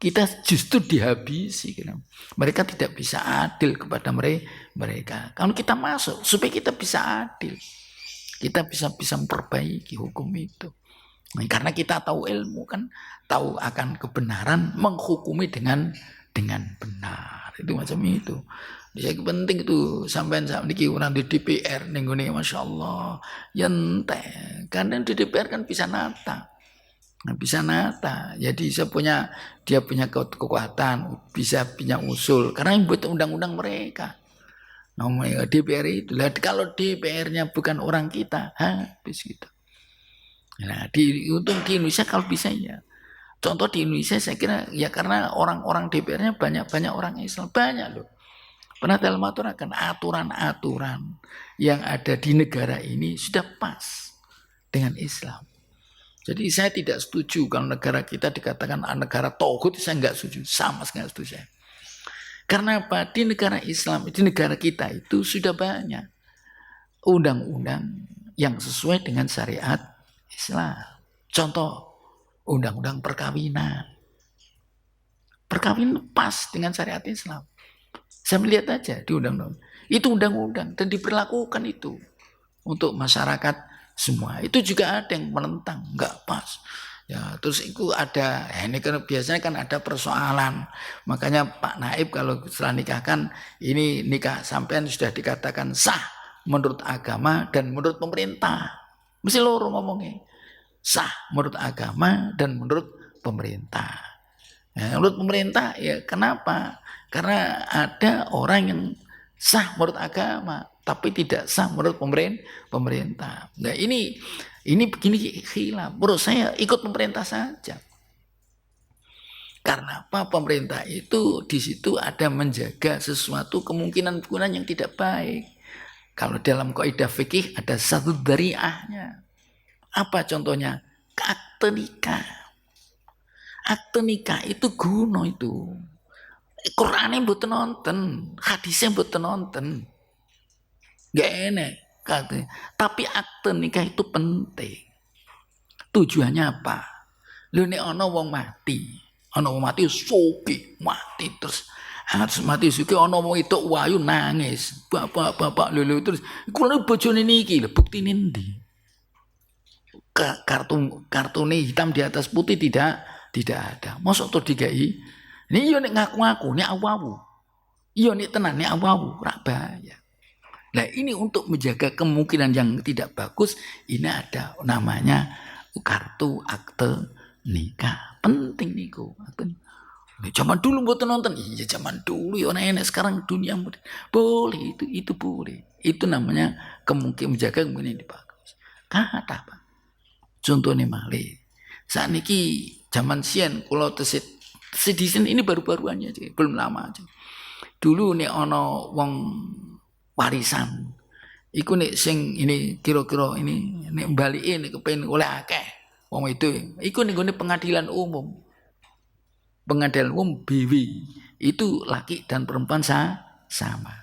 Speaker 1: Kita justru dihabisi. Mereka tidak bisa adil kepada mereka. Kalau kita masuk supaya kita bisa adil, kita bisa memperbaiki hukum itu. Nah, karena kita tahu ilmu kan, tahu akan kebenaran, menghukumi dengan benar. Itu macam itu. Jadi penting itu sampai niki orang di DPR nenggone Masya Allah ente karena di DPR kan bisa nata. Jadi dia punya kekuatan, bisa punya usul karena yang buat undang-undang mereka. Namanya DPR itu. Kalau DPR-nya bukan orang kita, habis gitu. Nah, untung di Indonesia kalau bisa ya. Contoh di Indonesia saya kira ya karena orang-orang DPR-nya banyak orang Islam, banyak loh. Pernah dalam aturan-aturan yang ada di negara ini sudah pas dengan Islam. Jadi saya tidak setuju kalau negara kita dikatakan negara tauhid, saya enggak setuju, sama sekali setuju saya. Karena apa? Di negara Islam, di negara kita itu sudah banyak undang-undang yang sesuai dengan syariat Islam. Contoh undang-undang perkawinan. Perkawinan pas dengan syariat Islam. Saya melihat aja di undang-undang. Itu undang-undang dan diberlakukan itu untuk masyarakat semua. Itu juga ada yang menentang, nggak pas. Ya, terus itu ada, ya ini kan biasanya kan ada persoalan. Makanya Pak Naib kalau setelah nikahkan, ini nikah sampean sudah dikatakan sah menurut agama dan menurut pemerintah. Mesti loro ngomongnya. Sah menurut agama dan menurut pemerintah. Ya, menurut pemerintah ya kenapa? Karena ada orang yang sah menurut agama tapi tidak sah menurut pemerintah. Nah ini begini khilaf. Menurut saya ikut pemerintah saja. Karena apa? Pemerintah itu di situ ada menjaga sesuatu kemungkinan-kemungkinan yang tidak baik. Kalau dalam kaidah fikih ada satu dariahnya. Apa contohnya? Akte nikah. Akte nikah itu guna itu. Qur'ane mboten nonton, hadisnya mboten nonton. Gak enak katanya. Tapi akte nikah itu penting. Tujuannya apa? Lho nek ana wong mati, soge mati terus mati suki ana wong itu wayu nangis. Bapak lho terus kula bojone niki lho buktine ndi? Kartune hitam di atas putih tidak ada. Mosok to digai ini yo nek ngaku-ngaku nek awu-awu. Iya nek tenan nek awu-awu ora bahaya. Nah ini untuk menjaga kemungkinan yang tidak bagus, ini ada namanya kartu akte nikah. Penting niku. Zaman dulu buat nonton, iya zaman dulu ya enak sekarang dunia boleh itu boleh. Itu namanya kemungkinan menjaga kemungkinan yang bagus. Kata apa? Contohnya malih. Saat niki zaman sian kalau tesit sedisen ini baru-baruannya aja, belum lama aja. Dulu nek ana wong warisan. Iku nek sing ini kira-kira ini nek balike nek kepen oleh akeh wong itu. Iku ning gone pengadilan umum. Pengadilan umum BW. Itu laki dan perempuan sama.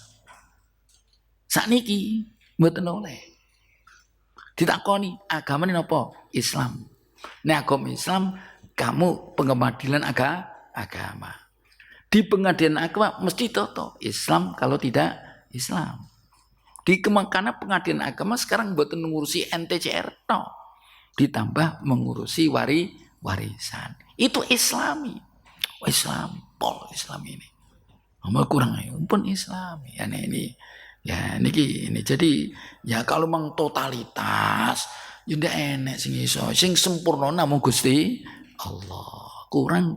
Speaker 1: Sakniki mboten oleh. Ditakoni agamane napa? Islam. Nek agama Islam kamu pengadilan agama. Di pengadilan agama mesti toto Islam kalau tidak Islam. Karena pengadilan agama sekarang buat mengurusi NTCR no. Ditambah mengurusi warisan. Itu Islami. Islam, pol Islam ini. Amal kurang ya, pun Islam. Ya ini. Ya ini jadi ya kalau memang totalitas ya ndak enek sing iso. Sing sempurna namung Gusti Allah. Kurang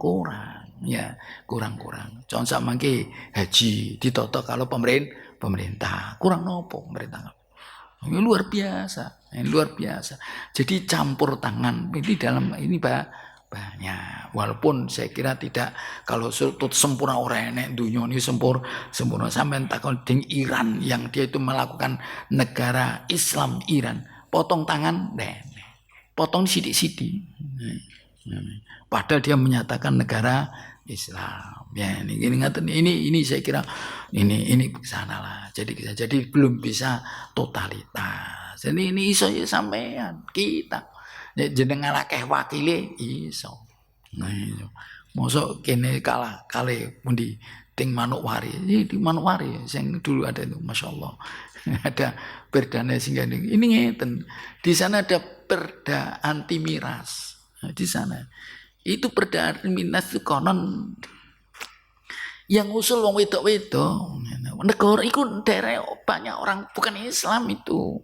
Speaker 1: ya kurang contoh samangke haji ditoto kalau pemerintah kurang nopo pemerintah ini luar biasa jadi campur tangan ini dalam ini banyak walaupun saya kira tidak kalau sempurna orang enek dunia ini sempurna sampai takon ding Iran yang dia itu melakukan negara Islam Iran potong tangan potong sidik-sidik padahal dia menyatakan negara Islam. Ya ini saya kira ini sana lah. Jadi belum bisa totalitas. Jadi ini iso ya sampean kita. Ya jenengan akeh wakile iso. Nah itu. Mosok kene kalah pundi ting Manokwari. Di Manokwari sing dulu ada itu masyaallah. Ada perdana sehingga ini ngeten. Di sana ada perda anti miras. Nah, di sana itu perda anti miras itu konon yang usul wong wedok-wedok. Negara itu daerah banyak orang bukan Islam itu.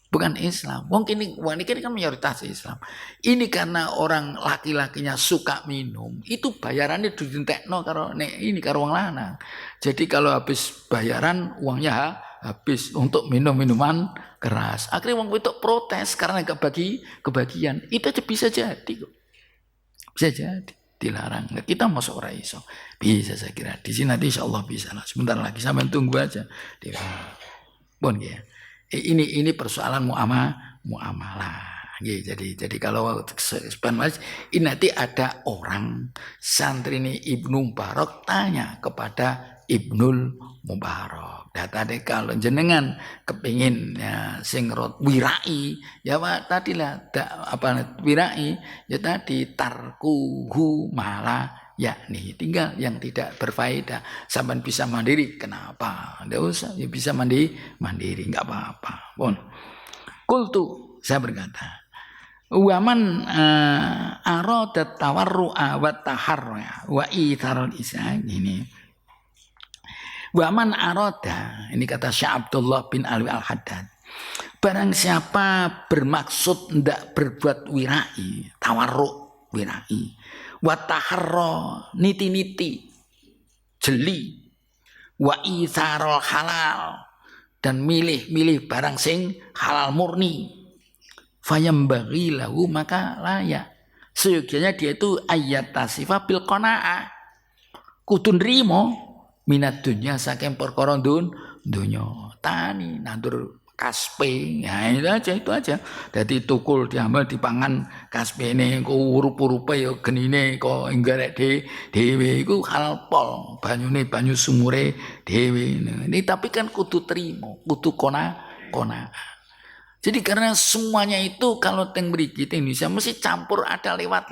Speaker 1: Bukan Islam. Wong ini kan mayoritas Islam. Ini karena orang laki-lakinya suka minum, itu bayarannya didentekno karo ini karo wong lanang. Jadi kalau habis bayaran uangnya habis untuk minuman keras. Akhirnya wong wedok protes karena gak kebagian. Itu aja bisa jadi kok. Bisa jadi dilarang. Nah, kita masuk ora iso. Bisa saya kira. Di sini nanti insyaallah bisa lah. Sebentar lagi sampai tunggu aja. Bon ya. Ini persoalan muamalah. Jadi kalau ini nanti ada orang santri ini Ibnu Mubarak tanya kepada Ibnul Mubarak. Tadi kalau jenengan kepingin ya sing wirai ya Pak tadilah wirai ya tadi tarkuhu malah yakni tinggal yang tidak berfaedah. Sampai bisa mandiri kenapa? Enggak usah ya bisa mandiri enggak apa-apa. Pun kultu saya berkata waman aradat tawarru'a wa taharra wa itharul isya ini. Waman aroda, ini kata Syekh Abdullah bin Alwi Al-Haddad. Barang siapa bermaksud tidak berbuat wirai, tawarruk wirai, wataharro niti-niti, jeli, wa itharul halal, dan milih-milih barang sing halal murni, fayambaghi lahu maka layak. Seyogianya dia itu ayat tasifa bil qanaah, kudu nrimo minat dunia saking perkara dunya tani nandur kaspe ya itu aja dadi tukul diambil dipangan kaspene ku urup-urupe ya genine kok nggarek dhewe iku halal pol banyune banyu sumure dhewe ini tapi kan kudu trimo kudu kona jadi karena semuanya itu kalau teng mriki Indonesia mesti campur ada lewat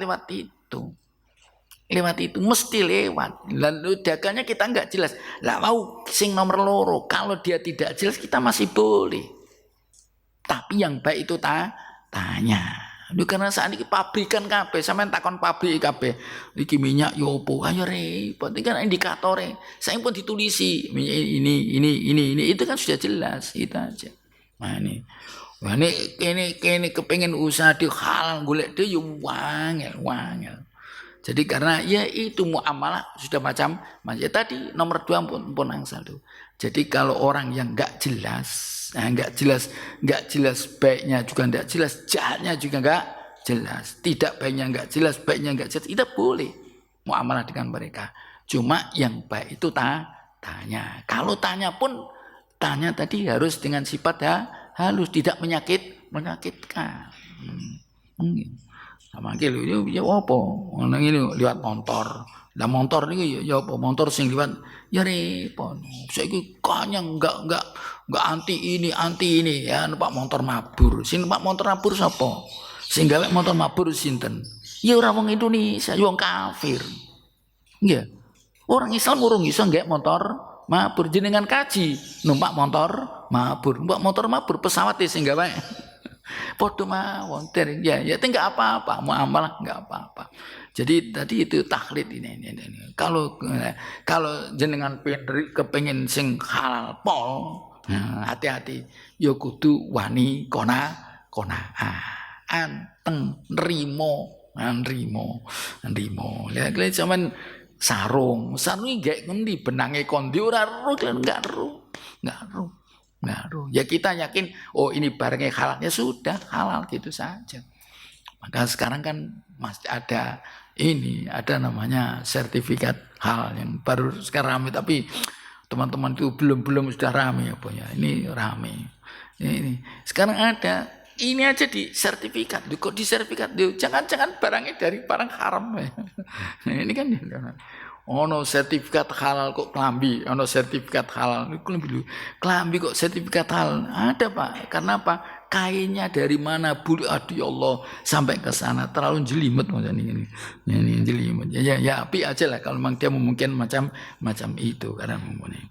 Speaker 1: itu mesti lewat. Lalu dagangnya kita nggak jelas. Lah mau sing nomor loro kalau dia tidak jelas kita masih boleh. Tapi yang baik itu tanya. Lu karena saat ini pabrikan kabeh sampean takon pabrik kabeh. Iki minyak yo opo? Ayo repot. Iki kan indikatore. Saya pun ditulisi ini itu kan sudah jelas itu aja. Nah ini kepengen usaha di halal golek dhewe yo wangel. Jadi karena ya itu muamalah sudah macam ya tadi nomor 2 pun angsal tuh. Jadi kalau orang yang nggak jelas baiknya juga nggak jelas, jahatnya juga nggak jelas, tidak baiknya nggak jelas, baiknya nggak jelas, tidak boleh muamalah dengan mereka. Cuma yang baik itu tanya. Kalau tanya pun tanya tadi harus dengan sifat halus, tidak menyakitkan. Sama ki lho ya apa ngono ngene liwat motor. Lah motor niki ya apa motor sing liwat ya repot. Saiki kanyang enggak anti ini ya numpak motor mabur. Sing numpak motor mabur sapa? Sing gawe motor mabur sinten? Ya ora wong Indonesia, wong kafir. Nggih. Orang Islam urung iso nggak motor mabur jenengan kaji numpak motor mabur pesawat sing gawe podo mawon ya enggak apa-apa muamalah enggak apa-apa. Jadi tadi itu taklid ini. Kalau jenengan kepengin sing halal pol hati-hati ya kudu wani anteng nrimo. Lihat zaman sarung iki ngendi benange kondi ora ro enggak ro. Ya kita yakin ini barangnya halal ya sudah halal gitu saja. Maka sekarang kan masih ada namanya sertifikat halal yang baru sekarang ramai, tapi teman-teman itu belum sudah ramai apa ya. Ini ramai. Ini sekarang ada ini aja di sertifikat. Kok di sertifikat? Jangan barangnya dari barang haram ya. Ini kan ono sertifikat halal kok klambi, ono sertifikat halal klambi kok sertifikat halal ada Pak. Karena apa? Kainnya dari mana bulu aduh Allah sampai ke sana terlalu jelimet macam ini jelimet. Ya api aja lah kalau memang dia mungkin macam itu karena mungkin.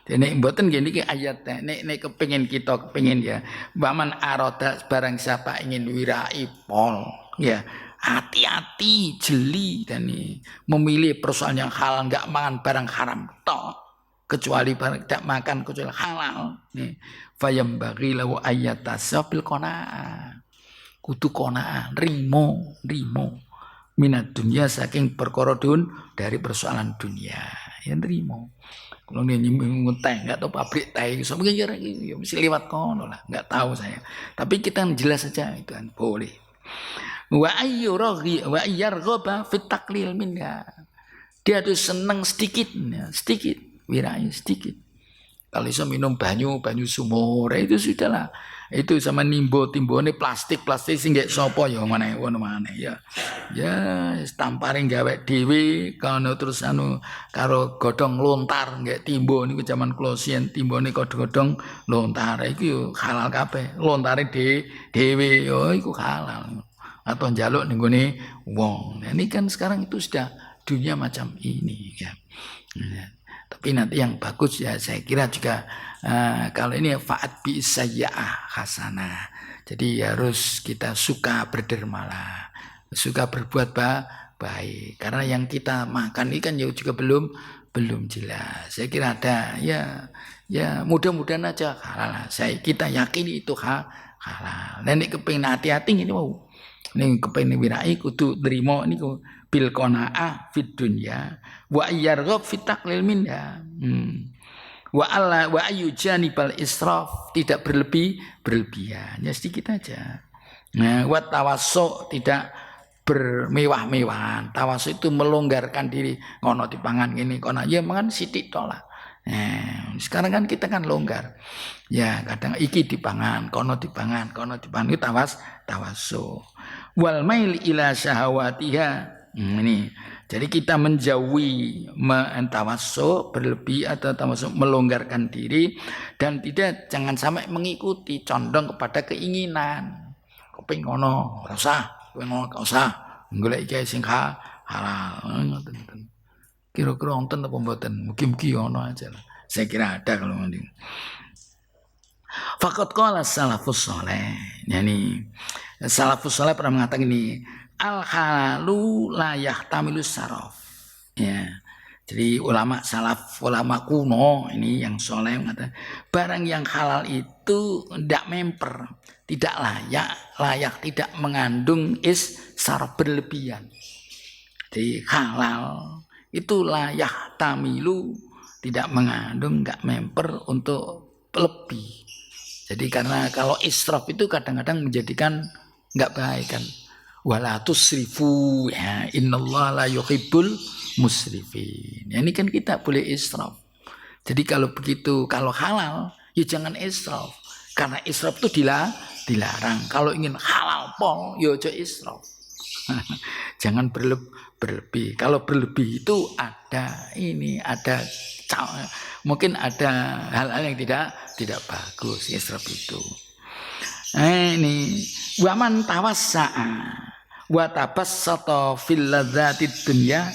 Speaker 1: Nek mboten gini ki ayat nek kepengin ya baman aroda barang siapa ingin wirai pol ya hati-hati jeli dan memilih persoalan yang halal enggak makan barang haram toh kecuali barang tidak makan kecuali halal nih fayambaghi lahu ayatasabil qanaah kudu qanaah rimo minat dunia saking perkara dari persoalan dunia ya rimo. Kalau dia nyimpen teh, nggak tahu pabrik teh, so mungkin ya mesti lewat kono lah, nggak tahu saya. Tapi kita jelas saja itu kan boleh. Wa ayyarghaba fit taqlil minha. Dia tuh senang sedikit, wirai sedikit. Kalau bisa minum banyu sumur itu sudahlah. Itu sama timbone plastik sing gak sopo ya mana ya. Ya tamparing gawe dhewe kono terus karo godhong lontar gak timbo niku zaman klosien timbone godhong lontar iku yo halal kabeh. Lontare dhewe yo iku halal. Atau njaluk ning gone wong. Nah, ini kan sekarang itu sudah dunia macam ini ya. Tapi nanti yang bagus ya saya kira juga kalau ini fa'at bi sayyi'ah hasanah. Jadi harus kita suka berdermalah, suka berbuat baik. Karena yang kita makan ini kan juga belum jelas. Saya kira ada ya mudah-mudahan aja halal. Kita yakin itu halal. Nenek kepengin hati-hati ini mau. Ning kepengin wirai kudu nrimo niku bil qanaah fid dunya wa yarghab fit taqlil minha. Wa alla wa ayyujanibal israf, tidak berlebihan, ya sedikit aja. Nah, wa tawassu, tidak bermewah-mewahan. Tawassu itu melonggarkan diri, ngono dipangan gini, kono ya mangan sithik tok lah. Nah, sekarang kan kita kan longgar. Ya, kadang iki dipangan, kono dipangan itu tawassu. Wal mail ila syahawatiha. Ini jadi kita menjauhi tawassu berlebih atau tawassu melonggarkan diri dan jangan sampai mengikuti condong kepada keinginan. Kepengin ngono ora usah, ngono ora usah. Golek iki sing halal ngoten. Kira-kira wonten apa mboten? Mugi-mugi ono aja lah. Saya kira ada kalau mending. Faqad qala salafus saleh. Yani salafus saleh pernah mengatakan ini, al halalu la yahtamilu saraf. Ya. Jadi ulama salaf, ulama kuno ini yang soleh mengatakan barang yang halal itu tidak memper, tidak layak tidak mengandung saraf berlebihan. Jadi halal itu layak tamilu, tidak mengandung, enggak memper untuk lebih. Jadi karena kalau israf itu kadang-kadang menjadikan enggak baik kan. Wala tusrifu ya innallaha la yuhibbul musrifin. Ya, ini kan kita boleh israf. Jadi kalau begitu, kalau halal ya jangan israf. Karena israf itu dilarang. Kalau ingin halal pol ya aja israf. Jangan berlebih. Kalau berlebih itu ada mungkin ada hal-hal yang tidak bagus israf itu. Ini waman tawassa'a wa tabassata fil ladzatid dunya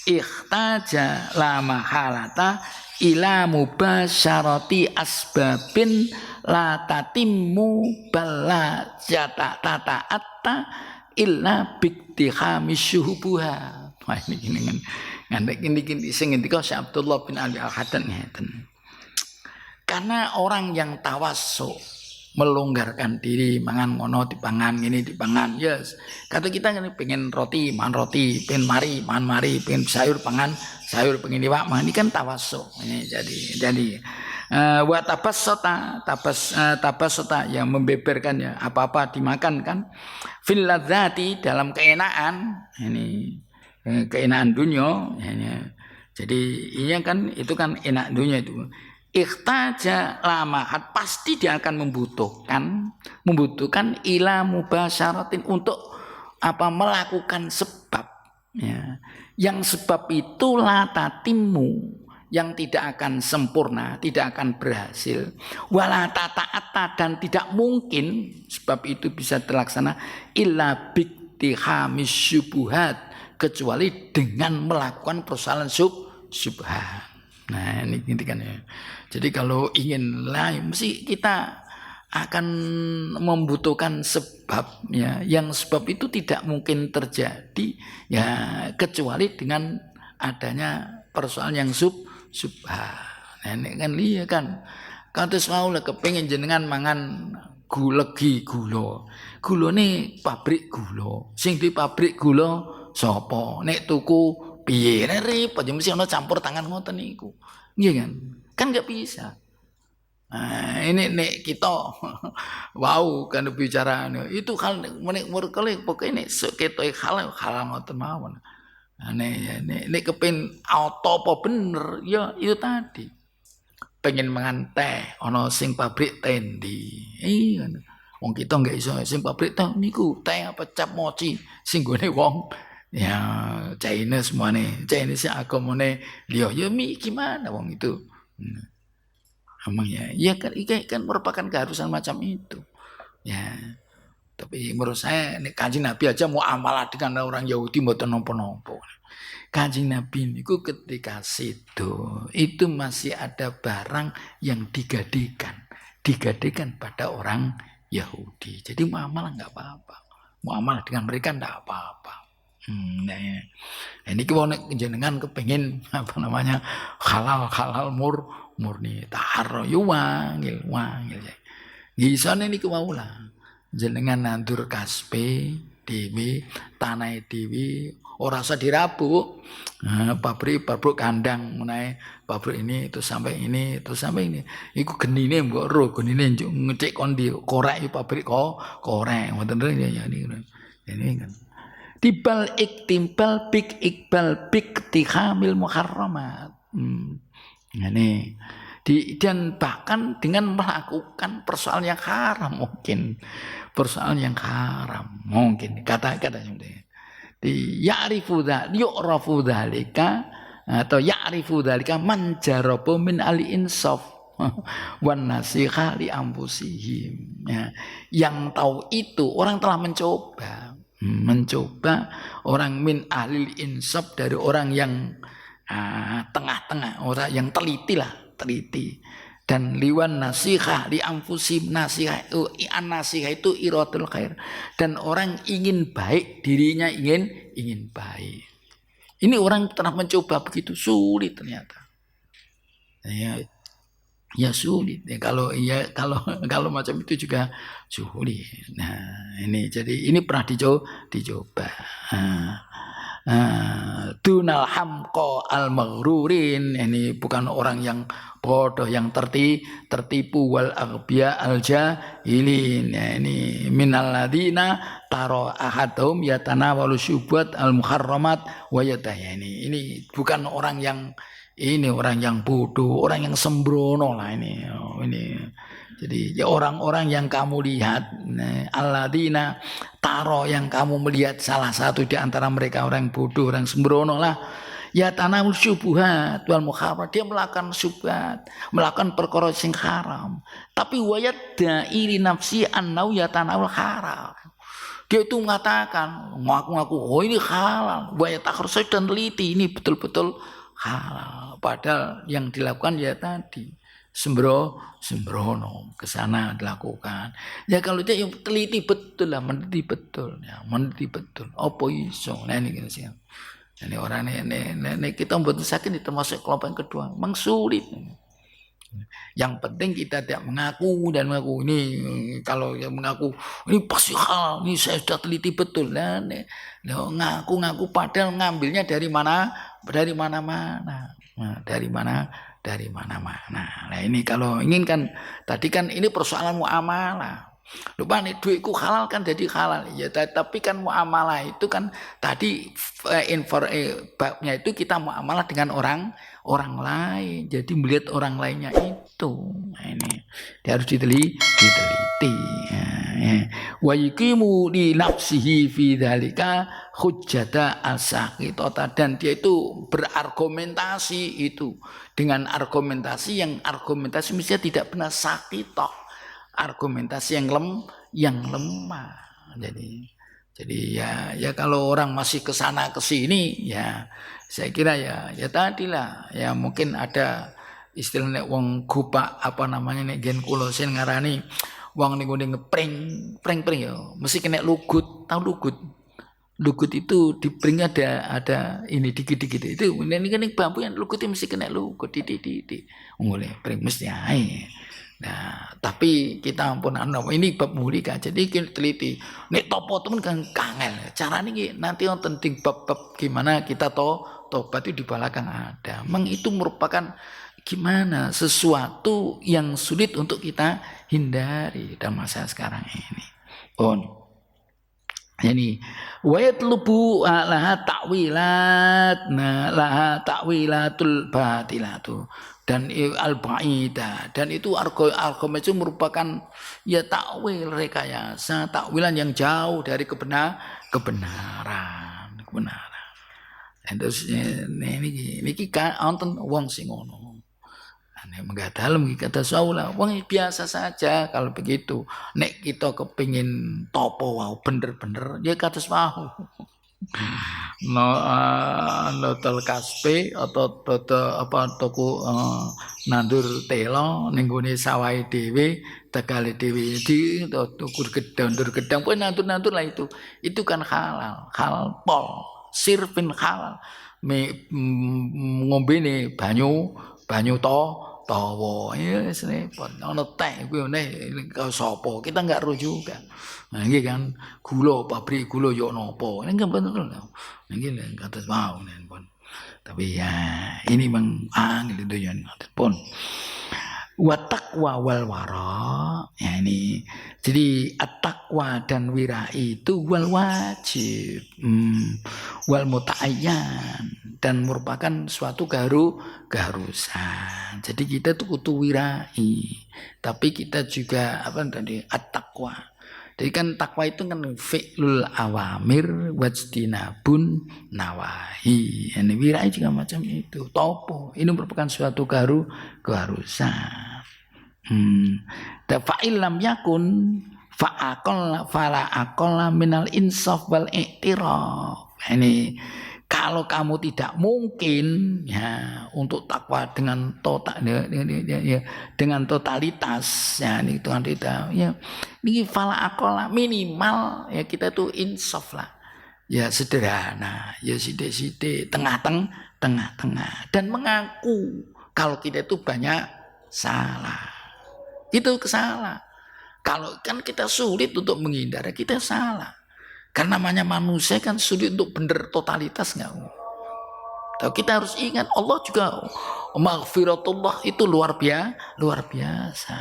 Speaker 1: ikhtaja la mahalata ila mubasyarati asbabin la tatimmu balla jata tata'atta illa biktihamis syuhubuha. Wah ini gini ngandek sing ngendika Syekh Abdullah bin Ali Al-Haddad ngeten. Karena orang yang tawassu melonggarkan diri, mangan ngono dipangan, ini dipangan, yes. Kata kita kan pengen roti, mangan roti, pengen mari, mangan mari, pengen sayur, pangan sayur, pengen iwak, mangan ini kan tawassu. Ini jadi wa tabassata yang membeberkan ya apa-apa dimakan kan. Fil ladzati dalam keenaan, ini keenaan dunia. Ini. Jadi ini kan itu kan enak dunia itu. Ikhtaja lamahat, pasti dia akan membutuhkan ila mubasyaratin untuk melakukan sebab ya. Yang sebab itu latatimu, yang tidak akan sempurna, tidak akan berhasil, wala tata'ata, dan tidak mungkin sebab itu bisa terlaksana illa biktihamis syubuhat, kecuali dengan melakukan persoalan syubhat. Nah ini kan ya. Jadi kalau ingin lain, mesti kita akan membutuhkan sebab ya. Yang sebab itu tidak mungkin terjadi ya kecuali dengan adanya persoalan yang syubhat. Nah ini kan lihat kan. Kados wae kepengin jenengan mangan gula. Gula ini pabrik gula. Sing di pabrik gula sapa? Nek tuku piye repot ya mesti ana campur tangan ngoten niku. Iya kan? Kan enggak bisa. Nah, ini nek kita wow kan bicara itu hal merkele pokoke nek ketoke hal ngoten mawon. Nah, nek kepen auto apa bener ya itu tadi. pengen mangan teh ana sing pabrik teh ndi. Wong kita nggak iso sing pabrik teh niku teh apa cap mochi sing gone wong ya China semuanya Chinese agamane liya ya gimana wong itu. Emang ya kan merupakan keharusan macam itu. Ya. Tapi menurut saya nek Kanjeng Nabi aja mau amalah dengan orang Yahudi mboten napa-napa. Kanjeng Nabi niku ketika itu masih ada barang yang digadekan pada orang Yahudi. Jadi muamalah enggak apa-apa. Muamalah dengan mereka enggak apa-apa. Nah, ini kalau jenengan kepengen apa namanya halal murni tahar yo wangil. Gisane niku maulah. Jenengan nandur kaspe dhewe, tanah dhewe ora usah dirabu. Pabrik kandang menae pabrik ini itu sampai ini. Iku genine mbok ro genine ngecek kon di korek pabrik korek ngoten ya ini kan. Timbal bik tihamil muharramat. Ini dan bahkan dengan melakukan persoalan yang haram mungkin kata-kata di yu'rafu dzalika atau ya'rifu dzalika man jarabu min ali insaf wan nasiha li anfusihim ya. Yang tahu itu orang telah mencoba orang min ahli insaf dari orang yang tengah-tengah, orang yang teliti dan liwan nasiha li anfusim nasiha itu iratul khair dan orang ingin baik dirinya ingin baik. Ini orang pernah mencoba begitu sulit ternyata. Ya sulit ya kalau macam itu juga sulit. Nah ini jadi ini pernah dicoba. Dunal hamko al maghrurin, ini bukan orang yang bodoh yang tertipu wal aghbiya al jahilin ya, ini minal ladina taro ahadum yatanawalu syubhat al muharramat wa yatayani. Ini bukan orang yang bodoh, orang yang sembrono lah ini. Jadi ya orang-orang yang kamu lihat alladzina taro yang kamu melihat salah satu di antara mereka orang bodoh, orang sembrono lah. Ya tanawul syubhat wal muharram, dia melakukan syubhat, melakukan perkara sing haram. Tapi wayat da'iri nafsi annau ya tanawul haram. Dia itu mengatakan ngaku-ngaku oh ini halal, wayat takhruj dan teliti ini betul-betul halal. Padahal yang dilakukan ya tadi sembrono ke sana dilakukan. Ya kalau dia yang teliti betul lah, meneliti betul. Apa iso? Nah ini gitu sih. Ini orang ini kita membuat sakit ini termasuk kelompok yang kedua. Memang sulit. Yang penting kita tidak mengaku ini kalau yang mengaku ini pasti hal, ini saya sudah teliti betul. Nah, ngaku padahal ngambilnya dari mana? Dari mana-mana. Nah ini kalau inginkan tadi kan ini persoalan muamalah. Lupa nih duitku halal kan jadi halal ya, tapi kan muamalah itu kan tadi babnya itu kita muamalah dengan orang lain. Jadi melihat orang lainnya itu. Nah ini dia harus diteliti. Wa yuqimu li nafsihi fi dzalika hujjata as-saqitata, dan dia itu berargumentasi itu dengan argumentasi mestinya tidak benar sakitoh, argumentasi yang lemah. Jadi ya kalau orang masih ke sana ke sini ya saya kira ya tadilah ya mungkin ada istilahnya wong gupak apa namanya nek gen kula sing ngarani wong niku ngepring ya mesti kena lugut. Tahu lugut itu di pring ada ini dikit-dikit itu ini bambu yang lugut itu mesti kena lugut di ngoleh pring mesti ae. Nah, tapi kita ampun ini bab mulika jadi kita teliti. Nek topo temen kan kangel. Carane iki nanti wonten ting bab gimana kita tobat itu di belakang ada. Memang itu merupakan gimana sesuatu yang sulit untuk kita hindari dalam masa sekarang ini. Yani wayat lubu laha ta'wilat laha ta'wilatul batilatu dan al-ba'idah, dan itu argumen itu merupakan ya takwil rekayasa, takwilan yang jauh dari kebenaran. Dan terus ini kan wonten wong sing ngono. Nek menggah dalem kata saula wong biasa saja kalau begitu. Nek kita kepingin topo wau bener-bener ya kados wau. Notel kaspe atau toko nandur telo ning gone sawahe dhewe tegale dhewe di tukur gedang pun nandur lah itu kan halal pol sirfin halal ngombene banyu tawa ya repot ono teh kuwi sapa kita enggak ro juga. Nah, ini kan gula pabrik gula yo nopo. Ini kan betul. Ini kata mau pun. Tapi ya ini memang angel itu yang pun. Watakwa wal wara. Ya ini. Jadi at-taqwa dan wira itu wal wajib. Wal muta'ayyan dan merupakan suatu keharusan. Jadi kita tuh kudu wirai. Tapi kita juga apa tadi at-taqwa. Jadi kan takwa itu kan fi'lul awamir wajtinabun nawahi. Ini wirai juga macam itu. Topo. Ini merupakan suatu keharusan. Fa'il lam yakun fala aqalla minal insaf wal i'tiraf. Ini kalau kamu tidak mungkin ya untuk takwa dengan dengan totalitas ya ini Tuhan kita ya ini fala aqalla minimal ya kita tuh insaf lah ya sederhana ya sithik-sithik tengah-tengah dan mengaku kalau kita itu banyak salah itu kesalahan kalau kan kita sulit untuk menghindar kita salah. Karena namanya manusia kan sulit untuk benar totalitas nggak. Tapi kita harus ingat Allah juga maghfiratullah itu luar biasa.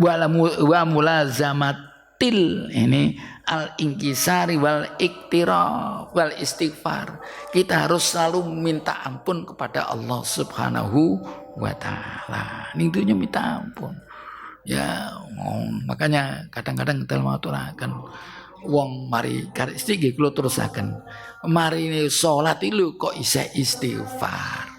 Speaker 1: Wa mulazamatil ini al inkisari wal iktiraf wal istighfar. Kita harus selalu minta ampun kepada Allah Subhanahu wa taala. Ini intinya minta ampun. Ya, makanya kadang-kadang kita mau aturaken wong mari karistik nggih kula terusaken. Marine salat iki kok isih istighfar.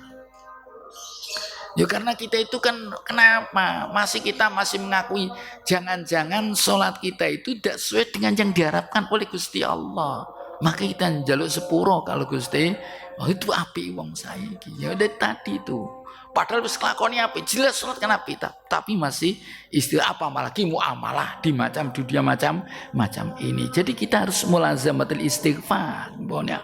Speaker 1: Ya karena kita itu kan kenapa kita masih mengakui jangan-jangan salat kita itu tidak sesuai dengan yang diharapkan oleh Gusti Allah. Maka kita njaluk sepuro kalau Gusti, oh itu api wong saiki. Ya udah tadi itu. Padahal wis kelakoni apik, jelas salat kan apik, tapi masih istilah apalagi muamalah di macam dunia macam ini. Jadi kita harus mulazamatul istighfar. Mbon ya.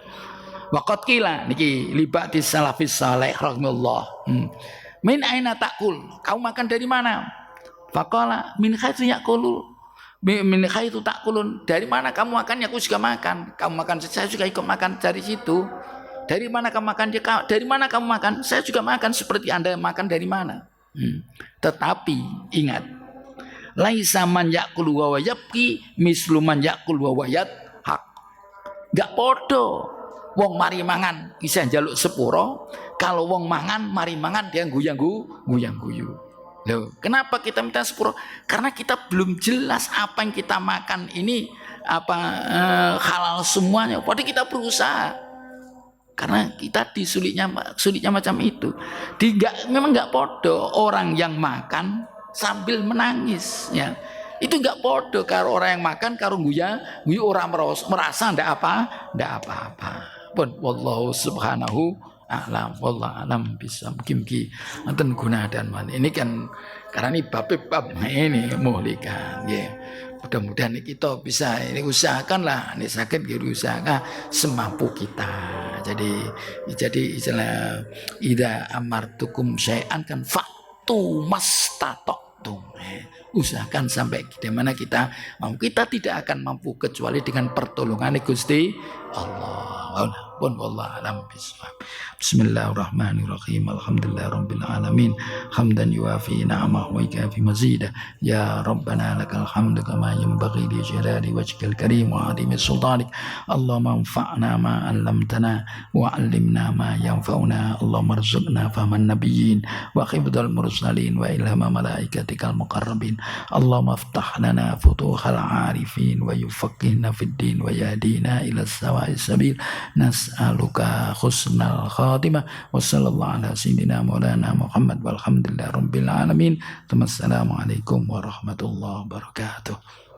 Speaker 1: Waqat kila niki libati salafis saleh rahimahullah. Min aina takul? Kamu makan dari mana? Faqala min haitsu yaqulu. Min haitsu takulun. Dari mana kamu makan? Aku juga makan. Kamu makan saya juga ikut makan dari situ. Dari mana kamu makan? Dari mana kamu makan? Saya juga makan seperti Anda makan dari mana. Tetapi ingat, laisa man yaqulu wa yabki mislu man yaqulu wa hak. Gak podo. Wong mari mangan bisa njaluk sepuro, kalau wong mangan mari mangan dia guyang-guyu. Loh, kenapa kita minta sepuro? Karena kita belum jelas apa yang kita makan ini halal semuanya. Padahal kita berusaha. Karena kita sulitnya macam itu. Memang nggak podo orang yang makan sambil menangis, ya. Itu nggak podo kalau orang yang makan karo guyu orang merasa ndak apa-apa. Pun wallahu subhanahu a'lam bisa mungkin nonton guna dan man. Ini kan karena ini bab ini muhlikan, ya. Mudah-mudahan kita bisa ini usahakanlah ini sakit usahakan semampu kita. Jadi istilah ida amartukum syai'an kan fatu mastata'tum. Usahakan sampai di mana kita tidak akan mampu kecuali dengan pertolongan Gusti Allah pun wallah alam bisawab. Bismillahirrahmanirrahim. Alhamdulillahirabbil alamin. Hamdan yuafi ni'amahu wa yukafi mazidah. Ya Rabbana lakal hamdu kama yanbaghi li jalali wajhikal karim wa 'azimi sultanik. Allahumma anfa'na ma 'allamtana wa 'allimna ma yanfa'una. Allahumma arzuqna fahman nabiyyin wa hifdzal mursalin wa ilhama malaikatikal muqarrabin. Allahumma aftah lana futuhal 'arifin wa yufaqqihna fid din wa yahdina ila sawa'is sabil. Nas'aluka husnal khatimah wa sallallahu ala sayyidina maulana Muhammad walhamdulillahi rabbil alamin. Assalamualaikum warahmatullahi wabarakatuh.